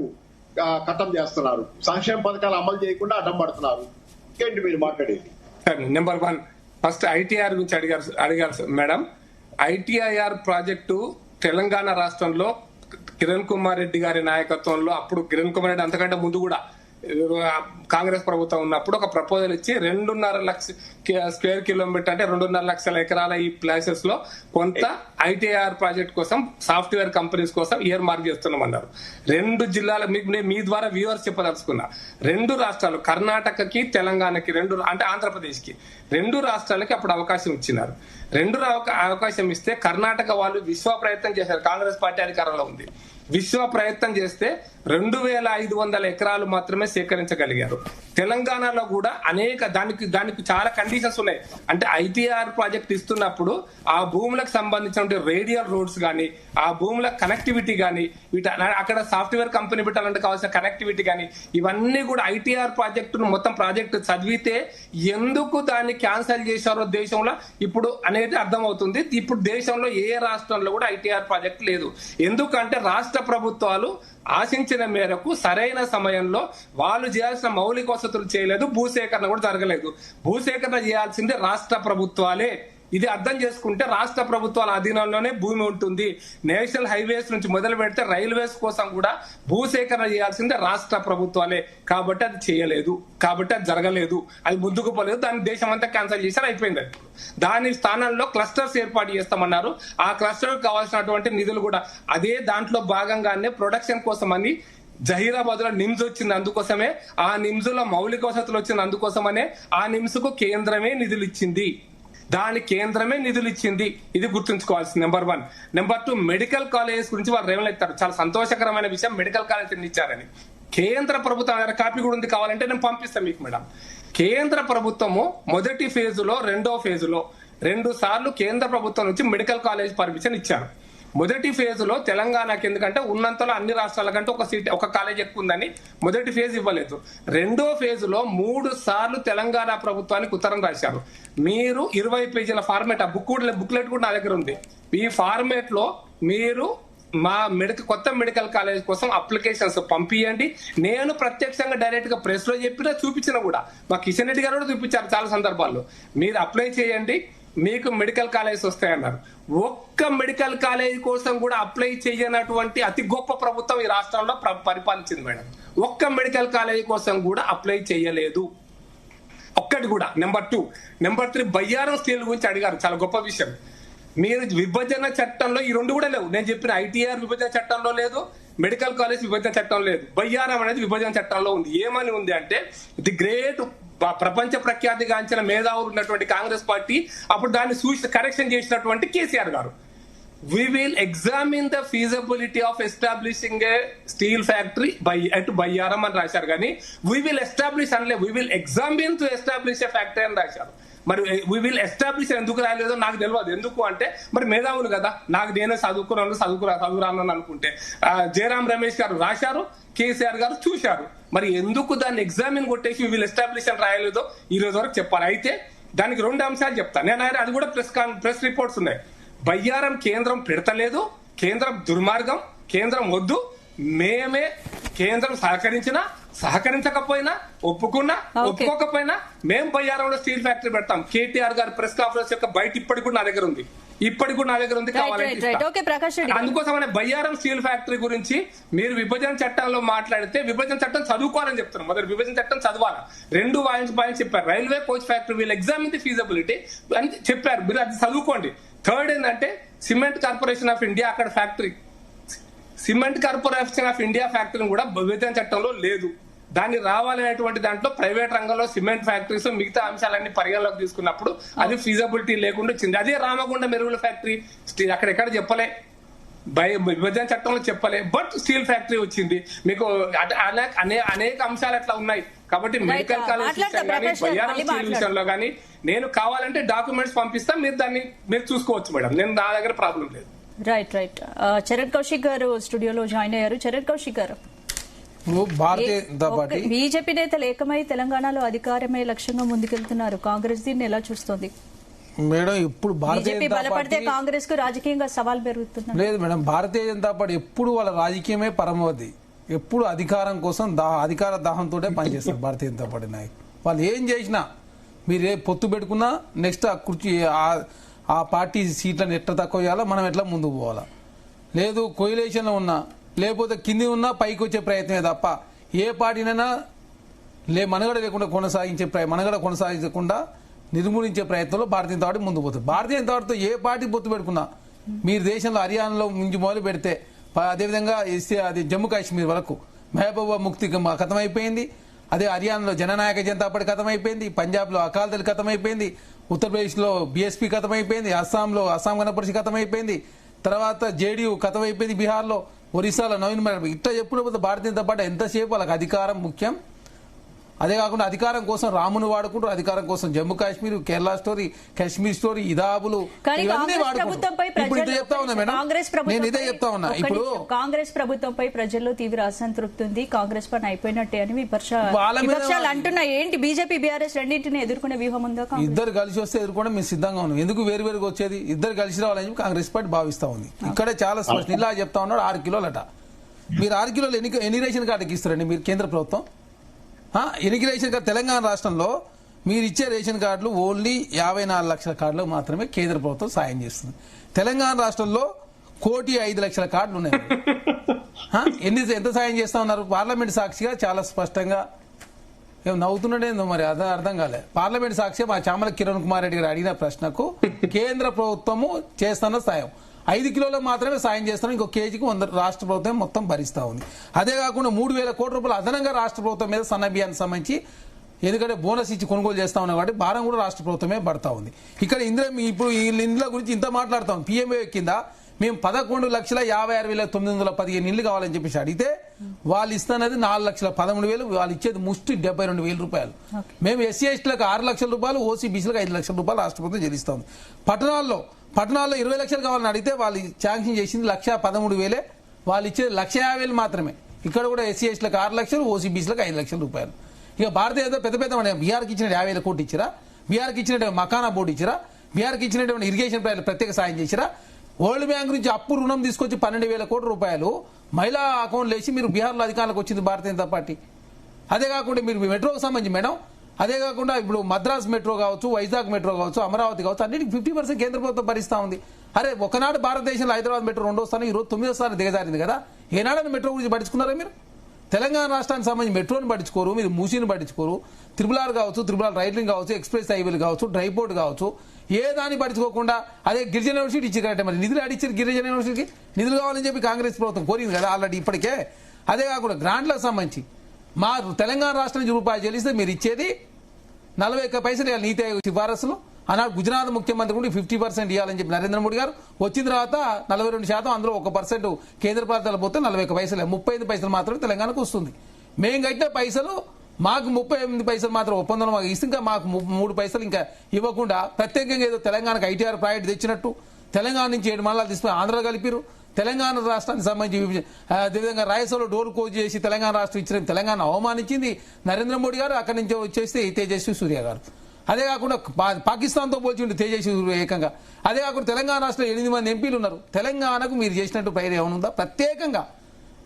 ఖతం చేస్తున్నారు. సంక్షేమ పథకాలు అమలు చేయకుండా అడ్డం పడుతున్నారు. ఇంకేంటి మీరు మాట్లాడేది? నెంబర్ 1 ఫస్ట్ ITR గురించి అడిగారు మేడం. ITIR ప్రాజెక్టు తెలంగాణ రాష్ట్రంలో కిరణ్ కుమార్ రెడ్డి గారి నాయకత్వంలో, అప్పుడు కిరణ్ కుమార్ రెడ్డి అంతకంటే ముందు కూడా కాంగ్రెస్ ప్రభుత్వం ఉన్నప్పుడు ఒక ప్రపోజల్ ఇచ్చి 2.5 లక్ష స్క్వేర్ కిలోమీటర్ అంటే 2.5 లక్షల ఎకరాల ఈ ప్లేసెస్ లో కొంత ITIR ప్రాజెక్ట్ కోసం సాఫ్ట్వేర్ కంపెనీస్ కోసం ఇయర్ మార్క్ చేస్తున్నామన్నారు. 2 జిల్లాల మీ ద్వారా వ్యూవర్స్ చెప్పదలుచుకున్నా, 2 రాష్ట్రాలు కర్ణాటకకి తెలంగాణకి అంటే ఆంధ్రప్రదేశ్ కి 2 రాష్ట్రాలకి అప్పుడు అవకాశం ఇచ్చినారు. 2 అవకాశం ఇస్తే కర్ణాటక వాళ్ళు విశ్వ ప్రయత్నం చేశారు. కాంగ్రెస్ పార్టీ అధికారంలో ఉంది. విశ్వ ప్రయత్నం చేస్తే 2,500 ఎకరాలు మాత్రమే సేకరించగలిగారు. తెలంగాణలో కూడా దానికి చాలా కండిషన్స్ ఉన్నాయి. అంటే ITIR ప్రాజెక్ట్ ఇస్తున్నప్పుడు ఆ భూములకు సంబంధించిన రేడియల్ రోడ్స్ కానీ, ఆ భూముల కనెక్టివిటీ కానీ, అక్కడ సాఫ్ట్వేర్ కంపెనీ పెట్టాలంటే కావాల్సిన కనెక్టివిటీ కానీ, ఇవన్నీ కూడా ITIR ప్రాజెక్టును మొత్తం ప్రాజెక్టు చదివితే ఎందుకు దాన్ని క్యాన్సిల్ చేశారో దేశంలో ఇప్పుడు అనేది అర్థమవుతుంది. ఇప్పుడు దేశంలో ఏ రాష్ట్రంలో కూడా ITIR ప్రాజెక్ట్ లేదు. ఎందుకంటే రాష్ట్ర ప్రభుత్వాలు ఆశించిన మేరకు సరైన సమయంలో వాళ్ళు చేయాల్సిన మౌలిక వసతులు చేయలేదు, భూసేకరణ కూడా జరగలేదు. భూసేకరణ చేయాల్సిందే రాష్ట్ర ప్రభుత్వాలే. ఇది అర్థం చేసుకుంటే రాష్ట్ర ప్రభుత్వాల అధీనంలోనే భూమి ఉంటుంది. నేషనల్ హైవేస్ నుంచి మొదలు పెడితే రైల్వేస్ కోసం కూడా భూసేకరణ చేయాల్సిందే రాష్ట్ర ప్రభుత్వాలే. కాబట్టి అది చేయలేదు, కాబట్టి అది జరగలేదు, అది ముందుకు పోలేదు. దాన్ని దేశం అంతా క్యాన్సిల్ చేశారు, అయిపోయింది. దాని స్థానంలో క్లస్టర్స్ ఏర్పాటు చేస్తామన్నారు. ఆ క్లస్టర్ కావాల్సినటువంటి నిధులు కూడా అదే దాంట్లో భాగంగానే ప్రొడక్షన్ కోసం అని జహీరాబాద్ లో నిమ్స్ వచ్చింది, అందుకోసమే. ఆ నిమ్స్ లో మౌలిక వసతులు వచ్చింది, అందుకోసమనే. ఆ నిమ్స్ కు కేంద్రమే నిధులు ఇచ్చింది, కేంద్రమే నిధులు ఇచ్చింది. ఇది గుర్తుంచుకోవాల్సింది నెంబర్ 1. నెంబర్ 2, మెడికల్ కాలేజెస్ గురించి వాళ్ళు రేవలెత్తారు. చాలా సంతోషకరమైన విషయం, మెడికల్ కాలేజ్ ఇచ్చారని. కేంద్ర ప్రభుత్వం దగ్గర కాపీ కూడా ఉంది, కావాలంటే నేను పంపిస్తాను మీకు మేడం. కేంద్ర ప్రభుత్వము మొదటి ఫేజులో, రెండో ఫేజులో 2 సార్లు కేంద్ర ప్రభుత్వం నుంచి మెడికల్ కాలేజ్ పర్మిషన్ ఇచ్చారు. మొదటి ఫేజులో తెలంగాణకి ఎందుకంటే ఉన్నంతలో అన్ని రాష్ట్రాల కంటే ఒక కాలేజ్ ఎక్కువ ఉందని మొదటి ఫేజ్ ఇవ్వలేదు. రెండో ఫేజులో 3 సార్లు తెలంగాణ ప్రభుత్వానికి ఉత్తరం రాశారు. మీరు 20 పేజీల ఫార్మేట్, ఆ బుక్లెట్ కూడా నా దగ్గర ఉంది. ఈ ఫార్మేట్ లో మీరు మా కొత్త మెడికల్ కాలేజ్ కోసం అప్లికేషన్స్ పంపియండి. నేను ప్రత్యక్షంగా డైరెక్ట్ గా ప్రెస్ లో చెప్పినా, చూపించిన కూడా. మా కిషన్ రెడ్డి గారు కూడా చూపించారు చాలా సందర్భాల్లో. మీరు అప్లై చేయండి, మీకు మెడికల్ కాలేజ్ వస్తాయన్నారు. ఒక్క మెడికల్ కాలేజ్ కోసం కూడా అప్లై చేయనటువంటి అతి గొప్ప ప్రభుత్వం ఈ రాష్ట్రంలో పరిపాలించింది మేడం. ఒక్క మెడికల్ కాలేజ్ కోసం కూడా అప్లై చేయలేదు, ఒక్కటి కూడా. నెంబర్ 2. నెంబర్ 3, బయ్యారం స్టీల్ గురించి అడిగారు, చాలా గొప్ప విషయం. మీరు విభజన చట్టంలో ఈ 2 కూడా లేవు. నేను చెప్పిన ఐటీఆర్ విభజన చట్టంలో లేదు, మెడికల్ కాలేజ్ విభజన చట్టం లేదు. బయ్యారం అనేది విభజన చట్టంలో ఉంది. ఏమని ఉంది అంటే, ది గ్రేట్ ప్రపంచ ప్రఖ్యాతిగాంచిన మేధావులు ఉన్నటువంటి కాంగ్రెస్ పార్టీ అప్పుడు దాన్ని కరెక్షన్ చేసినటువంటి కేసీఆర్ గారు, we will examine the feasibility of establishing a steel factory at Bayaram అని రాశారు. కానీ we will establish అనలే, we will examine to establish a factory అని రాశారు. మరి we will establish ఎందుకు రాయలేదో నాకు తెలియదు. ఎందుకు అంటే మరి మేధావులు కదా, నేనే చదువురాను అనుకుంటే జయరాం రమేష్ గారు రాశారు, కేసీఆర్ గారు చూశారు. మరి ఎందుకు దాన్ని ఎగ్జామిన్ కొట్టేసి we will establish అని రాయలేదో ఈ రోజు వరకు చెప్పాలి. అయితే దానికి 2 అంశాలు చెప్తాను నేను. అది కూడా ప్రెస్ రిపోర్ట్స్ ఉన్నాయి. బయ్యారం కేంద్రం పెడతలేదు, కేంద్రం దుర్మార్గం, కేంద్రం వద్దు, మేమే కేంద్రం సహకరించకపోయినా ఒప్పుకోకపోయినా మేము బయ్యారంలో స్టీల్ ఫ్యాక్టరీ పెడతాం. కేటీఆర్ గారు ప్రెస్ కాన్ఫరెన్స్ యొక్క బయట ఇప్పటికి కూడా నా దగ్గర ఉంది, కావాలంటే. అందుకోసమనే బయ్యారం స్టీల్ ఫ్యాక్టరీ గురించి మీరు విభజన చట్టంలో మాట్లాడితే విభజన చట్టం చదువుకోవాలని చెప్తున్నాం. మొదటి విభజన చట్టం చదవాలి. 2 పాయింట్స్ చెప్పారు. Railway coach factory will examine the feasibility అని చెప్పారు, మీరు అది చదువుకోండి. 3rd ఏంటంటే సిమెంట్ కార్పొరేషన్ ఆఫ్ ఇండియా, అక్కడ factory cement corporation of India factory కూడా విభజన చట్టంలో లేదు. దాన్ని రావాలనేటువంటి దాంట్లో ప్రైవేట్ రంగంలో సిమెంట్ ఫ్యాక్టరీస్ మిగతా అంశాలన్నీ పరిగణలోకి తీసుకున్నప్పుడు అది ఫీజిబిలిటీ లేకుండా వచ్చింది. అదే రామగుండం ఎరువుల ఫ్యాక్టరీ అక్కడెక్కడ చెప్పలే, విభజన చట్టంలో చెప్పలే, బట్ స్టీల్ ఫ్యాక్టరీ వచ్చింది. మీకు అనేక అంశాలు అట్లా ఉన్నాయి. కాబట్టి మెడికల్ కాలేజ్ బయ్యారం స్టీల్ విషయంలో కానీ నేను కావాలంటే డాక్యుమెంట్స్ పంపిస్తా, మీరు చూసుకోవచ్చు మేడం. నా దగ్గర ప్రాబ్లం లేదు. రైట్. చరణ్ కౌశిక్ గారు స్టూడియోలో జాయిన్ అయ్యారు. చరణ్ కౌశిక్ గారు, బీజేపీ నేతలు ఏకమై తెలంగాణలో అధికారమే లక్ష్యంగా ముందుకెళ్తున్నారు. కాంగ్రెస్ దీన్ని ఎలా చూస్తోంది మేడం? ఇప్పుడు బీజేపీ బలపడితే కాంగ్రెస్ కు రాజకీయంగా సవాల్ పెరుగుతుంది. లేదు మేడం, భారతీయ జనతా పార్టీ ఎప్పుడు వాళ్ళ రాజకీయమే పరమవది. ఎప్పుడు అధికారం కోసం అధికార దాహంతో పనిచేస్తారు భారతీయ జనతా పార్టీ నాయకులు. వాళ్ళు ఏం చేసినా, మీరు పొత్తు పెట్టుకున్నా నెక్స్ట్ ఆ కుర్చీ ఆ పార్టీ సీట్లను ఎట్లా తక్కువ చేయాలా, మనం ఎట్లా ముందుకు పోవాలా, లేదు కోయిలేషన్లో ఉన్నా లేకపోతే కింది ఉన్నా పైకి వచ్చే ప్రయత్నమే తప్ప ఏ పార్టీనైనా మనుగడ లేకుండా మనుగడ కొనసాగించకుండా నిర్మూలించే ప్రయత్నంలో భారతీయ జనతా పార్టీ ముందుకు పోతుంది. భారతీయ జనతా పార్టీతో ఏ పార్టీ పొత్తు పెట్టుకున్నా, మీరు దేశంలో హర్యానాలో ముందు మొదలు పెడితే అదేవిధంగా అది జమ్మూ కాశ్మీర్ వరకు మహబూబా ముక్తి ఖతమైపోయింది. అదే హర్యానాలో జననాయక జనతా పార్టీ ఖతమైపోయింది, పంజాబ్లో అకాలీదళ్ ఖతమైపోయింది, ఉత్తరప్రదేశ్లో బీఎస్పీ ఖతమైపోయింది, అస్సాంలో అస్సాం గణ పరిషత్ ఖతమైపోయింది, తర్వాత జేడీయూ ఖతమైపోయింది, బీహార్లో, ఒరిస్సాలో నవీన్ పట్నాయక్. ఇట్లా ఎప్పుడు భారతీయ జనతా పార్టీ ఎంతసేపు వాళ్ళకి అధికారం ముఖ్యం. అదే కాకుండా అధికారం కోసం రామును వాడుకుంటూ, అధికారం కోసం జమ్మూ కాశ్మీర్, కేరళ స్టోరీ, కాశ్మీర్ స్టోరీ, ఇదాబులు ఇవన్నీ వాడుకుంటారు. ఇప్పుడు ఇదే చెప్తా ఉన్నా మేడం, నేను ఇదే చెప్తా ఉన్నా. ఇప్పుడు కాంగ్రెస్ ప్రభుత్వంపై ప్రజల్లో తీవ్ర అసంతృప్తి ఉంది, కాంగ్రెస్ పని అయిపోయినట్టే అని విపక్షాలు అంటున్నాయి. ఏంటి బీజేపీ బీఆర్ఎస్ రెండింటిని ఎదుర్కొనే వ్యూహం ఉందా? ఇద్దరు కలిసి వస్తే ఎదుర్కోవడం మేము సిద్ధంగా ఉన్నాం. ఎందుకు వేరువేరుగా వచ్చేది? ఇద్దరు కలిసి రావాలని చెప్పి కాంగ్రెస్ పార్టీ భావిస్తా ఉంది. ఇక్కడే చాలా స్పష్టం. ఇలా చెప్తా ఉన్నాడు 6 కిలోలట. మీరు 6 కిలోలు ఎన్ని రేషన్ కార్డుకి ఇస్తారండి మీరు? కేంద్ర ప్రభుత్వం ఎన్ని రేషన్ కార్డు? తెలంగాణ రాష్ట్రంలో మీరు ఇచ్చే రేషన్ కార్డులు ఓన్లీ 54 లక్షల కార్డులకు మాత్రమే కేంద్ర ప్రభుత్వం సాయం చేస్తుంది. తెలంగాణ రాష్ట్రంలో 1,05,00,000 కార్డులు ఉన్నాయి. ఎంత సాయం చేస్తా ఉన్నారు? పార్లమెంట్ సాక్షిగా చాలా స్పష్టంగా ఏం నవ్వుతున్నాడేందో మరి అర్థం కాలే. పార్లమెంట్ సాక్షి మా చామల కిరణ్ కుమార్ రెడ్డి గారు అడిగిన ప్రశ్నకు కేంద్ర ప్రభుత్వము చేస్తున్న సాయం 5 కిలోలకు మాత్రమే సాయం చేస్తున్నాం, ఇంకో కేజీకి 100 రాష్ట్ర ప్రభుత్వం మొత్తం భరిస్తా ఉంది. అదే కాకుండా 3,000 కోట్ల రూపాయలు అదనంగా రాష్ట్ర ప్రభుత్వం మీద సన్న బియ్యానికి సంబంధించి, ఎందుకంటే బోనస్ ఇచ్చి కొనుగోలు చేస్తా ఉన్నాం కాబట్టి భారం కూడా రాష్ట్ర ప్రభుత్వమే పడతా ఉంది. ఇక్కడ ఇప్పుడు ఇందులో గురించి ఇంత మాట్లాడతాం. పిఎంఏ కింద మేము 11,56,915 ఇళ్లు కావాలని చెప్పేసి అడిగితే వాళ్ళు ఇస్తున్నది 4,13,000, వాళ్ళు ఇచ్చేది ముష్టి 72,000 రూపాయలు. మేము ఎస్సీ ఎస్టీలకు 6 లక్షల రూపాయలు, ఓసీ బీసీలకు 5 లక్షల రూపాయలు రాష్ట్ర ప్రభుత్వం చెల్లిస్తాం. పట్టణాల్లో 20 లక్షలు కావాలని అడిగితే వాళ్ళు శాంక్షన్ చేసింది 1,13,000, వాళ్ళు ఇచ్చేది 1,50,000 మాత్రమే. ఇక్కడ కూడా ఎస్సీ ఎస్టీలకు 6 లక్షలు, ఓసీ బీసీలకు 5 లక్షల రూపాయలు. ఇక భారతీయ పెద్ద బీహార్కి ఇచ్చిన 50,000 కోట్లు ఇచ్చిరా, బీహార్కి ఇచ్చినటువంటి మకానా బోర్డు ఇచ్చిరా, బీహార్కి ఇచ్చినటువంటి ఇరిగేషన్ ప్రత్యేక సాయం చేసిరా, వరల్డ్ బ్యాంక్ నుంచి అప్పు రుణం తీసుకొచ్చి 12,000 కోట్ల రూపాయలు మహిళా అకౌంట్లు వేసి మీరు బీహార్లో అధికారులకు వచ్చింది భారతీయ జనతా పార్టీ. అదే కాకుండా మీరు మెట్రోకి సంబంధించి మేడం, అదే కాకుండా ఇప్పుడు మద్రాస్ మెట్రో కావచ్చు, వైజాగ్ మెట్రో కావచ్చు, అమరావతి కావచ్చు, అన్నిటికీ 50% కేంద్ర ప్రభుత్వం భరిస్తా ఉంది. అరే ఒకనాడు భారతదేశంలో హైదరాబాద్ మెట్రో 2వ స్థానం, ఈరోజు 9వ స్థానం దిగజారింది కదా. ఏనాడని మెట్రో గురించి పట్టించుకున్నారా మీరు? తెలంగాణ రాష్ట్రానికి సంబంధించి మెట్రోని పట్టించుకోరు, మీరు మూసీని పట్టించుకోరు. త్రిబుల్ కావచ్చు, త్రిబుల్ రైట్ లింక్ కావచ్చు, ఎక్స్ప్రెస్ హైవేలు కావచ్చు, డ్రై పోర్ట్ కావచ్చు, ఏ దాన్ని పట్టించుకోకుండా అదే గిరిజన యూనివర్సిటీ ఇచ్చారంటే మరి నిధులు అడిచారు. గిరిజన యూనివర్సిటీకి నిధులు కావాలని చెప్పి కాంగ్రెస్ ప్రభుత్వం కోరింది కదా ఆల్రెడీ ఇప్పటికే. అదే కాకుండా గ్రాంట్లకు సంబంధించి మా తెలంగాణ రాష్ట్రం నుంచి రూపాయలు చెల్లిస్తే మీరు ఇచ్చేది 41 పైసలు ఇవ్వాలి. నీతి ఆయోగ్ సిఫారసులు ఆనాడు గుజరాత్ ముఖ్యమంత్రి కూడా 50% ఇవ్వాలని చెప్పి నరేంద్ర మోడీ గారు వచ్చిన తర్వాత 42%, అందులో 1% కేంద్ర ప్రాంతాలు పోతే 41 పైసలు, 35 పైసలు మాత్రమే తెలంగాణకు వస్తుంది. మేము కట్టిన పైసలు మాకు 38 పైసలు మాత్రం ఒప్పందం మాకు ఇస్తే, ఇంకా మాకు 3 పైసలు ఇంకా ఇవ్వకుండా ప్రత్యేకంగా ఏదో తెలంగాణకు ఐటీఆర్ ప్రాజెక్ట్ తెచ్చినట్టు తెలంగాణ నుంచి 7 మండలాలు తీసుకుని ఆంధ్ర కలిపిరు. తెలంగాణ రాష్ట్రానికి సంబంధించి అదేవిధంగా రాయసోలో డోర్ కోజ్ చేసి తెలంగాణ రాష్ట్రం ఇచ్చిన తెలంగాణ అవమానించింది నరేంద్ర మోడీ గారు. అక్కడి నుంచి వచ్చేస్తే తేజస్వి సూర్య గారు. అదే కాకుండా పాకిస్తాన్తో పోల్చిండు తేజస్వి సూర్య ఏకంగా. అదే కాకుండా తెలంగాణ రాష్ట్రంలో 8 మంది ఎంపీలు ఉన్నారు. తెలంగాణకు మీరు చేసినట్టు పైరు ఏమనుందా? ప్రత్యేకంగా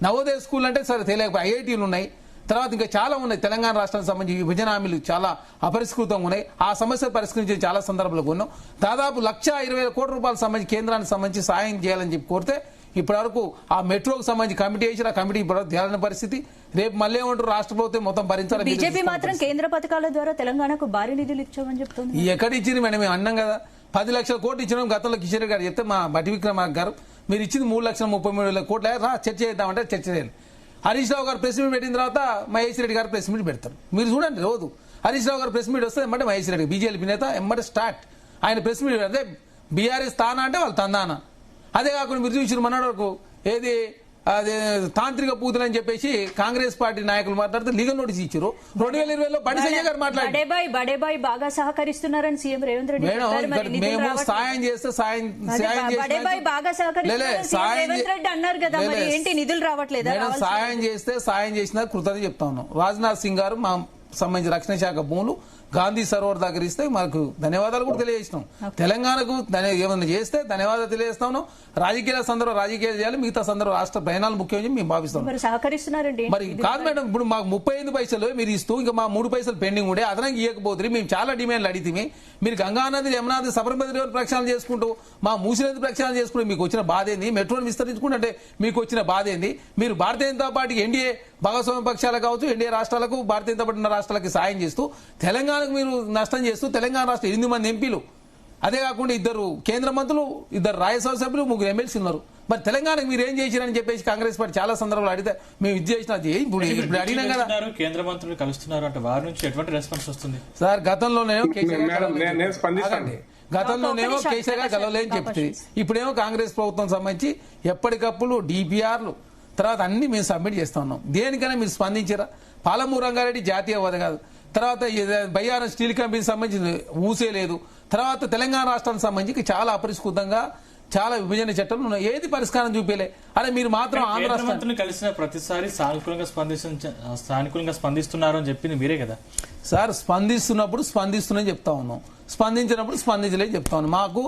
నవోదయ స్కూల్ అంటే సరే తెలియక ఐఐటీలు ఉన్నాయి, తర్వాత ఇంకా చాలా ఉన్నాయి. తెలంగాణ రాష్ట్రానికి సంబంధించి విభజన హామీలు చాలా అపరిష్కృతంగా ఉన్నాయి. ఆ సమస్యలు పరిష్కరించే చాలా సందర్భాలు కొన్నాం. దాదాపు 1,20,000 కోట్ల రూపాయలకు సంబంధించి కేంద్రానికి సంబంధించి సాయం చేయాలని చెప్పి కోరితే ఇప్పటి వరకు ఆ మెట్రోకి సంబంధించి కమిటీ వేసిన ఆ కమిటీ ఇప్పుడు తేలిన పరిస్థితి. రేపు మళ్ళీ ఏమంటారు రాష్ట్ర ప్రభుత్వం మొత్తం భరించాలి. బీజేపీ మాత్రం కేంద్ర పథకాల ద్వారా తెలంగాణకు భారీ నిధులు ఇచ్చామని చెప్తుంది. ఎక్కడ ఇచ్చింది మేడం? మేము అన్నాం కదా 10 లక్షల కోట్లు ఇచ్చినాం గతంలో. కిషన్ రెడ్డి గారు చెప్తే మా బట్టి విక్రమార్క గారు మీరు ఇచ్చింది 3,33,000 కోట్ల చర్చ చేద్దామంటే చర్చ చేయాలి. హరీష్ రావు గారు ప్రెస్ మీట్ పెట్టిన తర్వాత మహేష్ రెడ్డి గారు ప్రెస్ మీట్ పెడతారు. మీరు చూడండి రోజు హరీష్ రావు గారు ప్రెస్ మీట్ వస్తే ఎమ్మటే మహేష్ రెడ్డి బీజేపీ నేత ఎమ్మటే స్టార్ట్ ఆయన ప్రెస్ మీట్. అదే బీఆర్ఎస్ తానా అంటే వాళ్ళు తందానా. అదే కాకుండా మీరు చూసిన మొన్నటి వరకు ఏది అదే తాంత్రిక పూతులు అని చెప్పేసి కాంగ్రెస్ పార్టీ నాయకులు మాట్లాడితే లీగల్ నోటీస్ ఇచ్చారు. 2020లో బండి సంజయ్ గారు మాట్లాడారు బడేబాయ్ బాగా సహకరిస్తున్నారని సీఎం రేవంత్ రెడ్డి మేము సాయం చేస్తే బడేబాయ్ బాగా సహకరిస్తున్నారు రేవంత్ రెడ్డి అన్నారు కదా, మరి ఏంటి నిధులు రావట్లేదా? సాయం చేస్తే సాయం చేసిన కృతజ్ఞత చెప్తా ఉన్నాం. రాజ్నాథ్ సింగ్ గారు మా సంబంధించిన రక్షణ శాఖ భూములు గాంధీ సరోవర్ దగ్గర ఇస్తే మనకు ధన్యవాదాలు కూడా తెలియజేసినాం. తెలంగాణకు ఏమన్నా చేస్తే ధన్యవాదాలు తెలియజేస్తాను. రాజకీయాల సందర్భం రాజకీయాలు చేయాలి, మిగతా సందర్భం రాష్ట్ర ప్రయాణాలు ముఖ్యమని మేము భావిస్తాం. సహకరిస్తున్నారండి మరి కాదు మేడం, ఇప్పుడు మాకు 35 పైసలు మీరు ఇస్తూ ఇంకా మా 3 పైసలు పెండింగ్ ఉండే అదనంగా ఇవ్వకపోతే మేము చాలా డిమాండ్లు అడిగితే మీరు గంగానది యమునాది సబర్మతి రివర్ ప్రక్షాళన చేసుకుంటూ మా మూసినది ప్రక్షాళన చేసుకుంటూ మీకు వచ్చిన బాధ ఏంది? మెట్రోని విస్తరించుకుంటే మీకు వచ్చిన బాధ ఏంది? మీరు భారతీయ జనతా పార్టీకి ఎన్డీఏ భాగస్వామ్య పక్షాలకు కావచ్చు, ఎన్డీఏ రాష్ట్రాలకు భారతీయ జనతా పార్టీ రాష్ట్రాలకు సాయం చేస్తూ తెలంగాణకు మీరు నష్టం చేస్తూ తెలంగాణ రాష్ట్రం 8 మంది ఎంపీలు, అదే కాకుండా 2 కేంద్ర మంత్రులు, 2 రాజ్యసభ సభ్యులు, 3 ఎమ్మెల్సీ ఉన్నారు. మరి తెలంగాణకు మీరు ఏం చేశారని చెప్పేసి కాంగ్రెస్ పార్టీ చాలా సందర్భాలు అడిగితే మేము ఇది చేసినా ఇప్పుడు అడిగినాం కదా. కేంద్ర మంత్రులు కలుస్తున్నారు అంటే వారి నుంచి ఎటువంటి రెస్పాన్స్ వస్తుంది సార్? గతంలోనేమో కేసీఆర్ గారు కలవలేని చెప్తే ఇప్పుడేమో కాంగ్రెస్ ప్రభుత్వం సంబంధించి ఎప్పటికప్పుడు డిపిఆర్లు తర్వాత అన్ని మేము సబ్మిట్ చేస్తా ఉన్నాం. దేనికైనా మీరు స్పందించారా? పాలమూరు రంగారెడ్డి జాతీయవాద కాదు, తర్వాత బయ్యారం స్టీల్ కంపెనీ సంబంధించి ఊసే లేదు, తర్వాత తెలంగాణ రాష్ట్రానికి సంబంధించి చాలా అపరిష్కృతంగా చాలా విభజన చట్టాలు ఉన్నాయి. ఏది పరిష్కారం చూపేలే. అదే మీరు మాత్రం ఆంధ్ర రాష్ట్రాన్ని కలిసిన ప్రతిసారి సానుకూలంగా స్పందిస్తున్నారు అని చెప్పింది మీరే కదా సార్. స్పందిస్తున్నప్పుడు స్పందిస్తున్నాయని చెప్తా ఉన్నాం, స్పందించినప్పుడు స్పందించలేదు చెప్తా ఉన్నాం. మాకు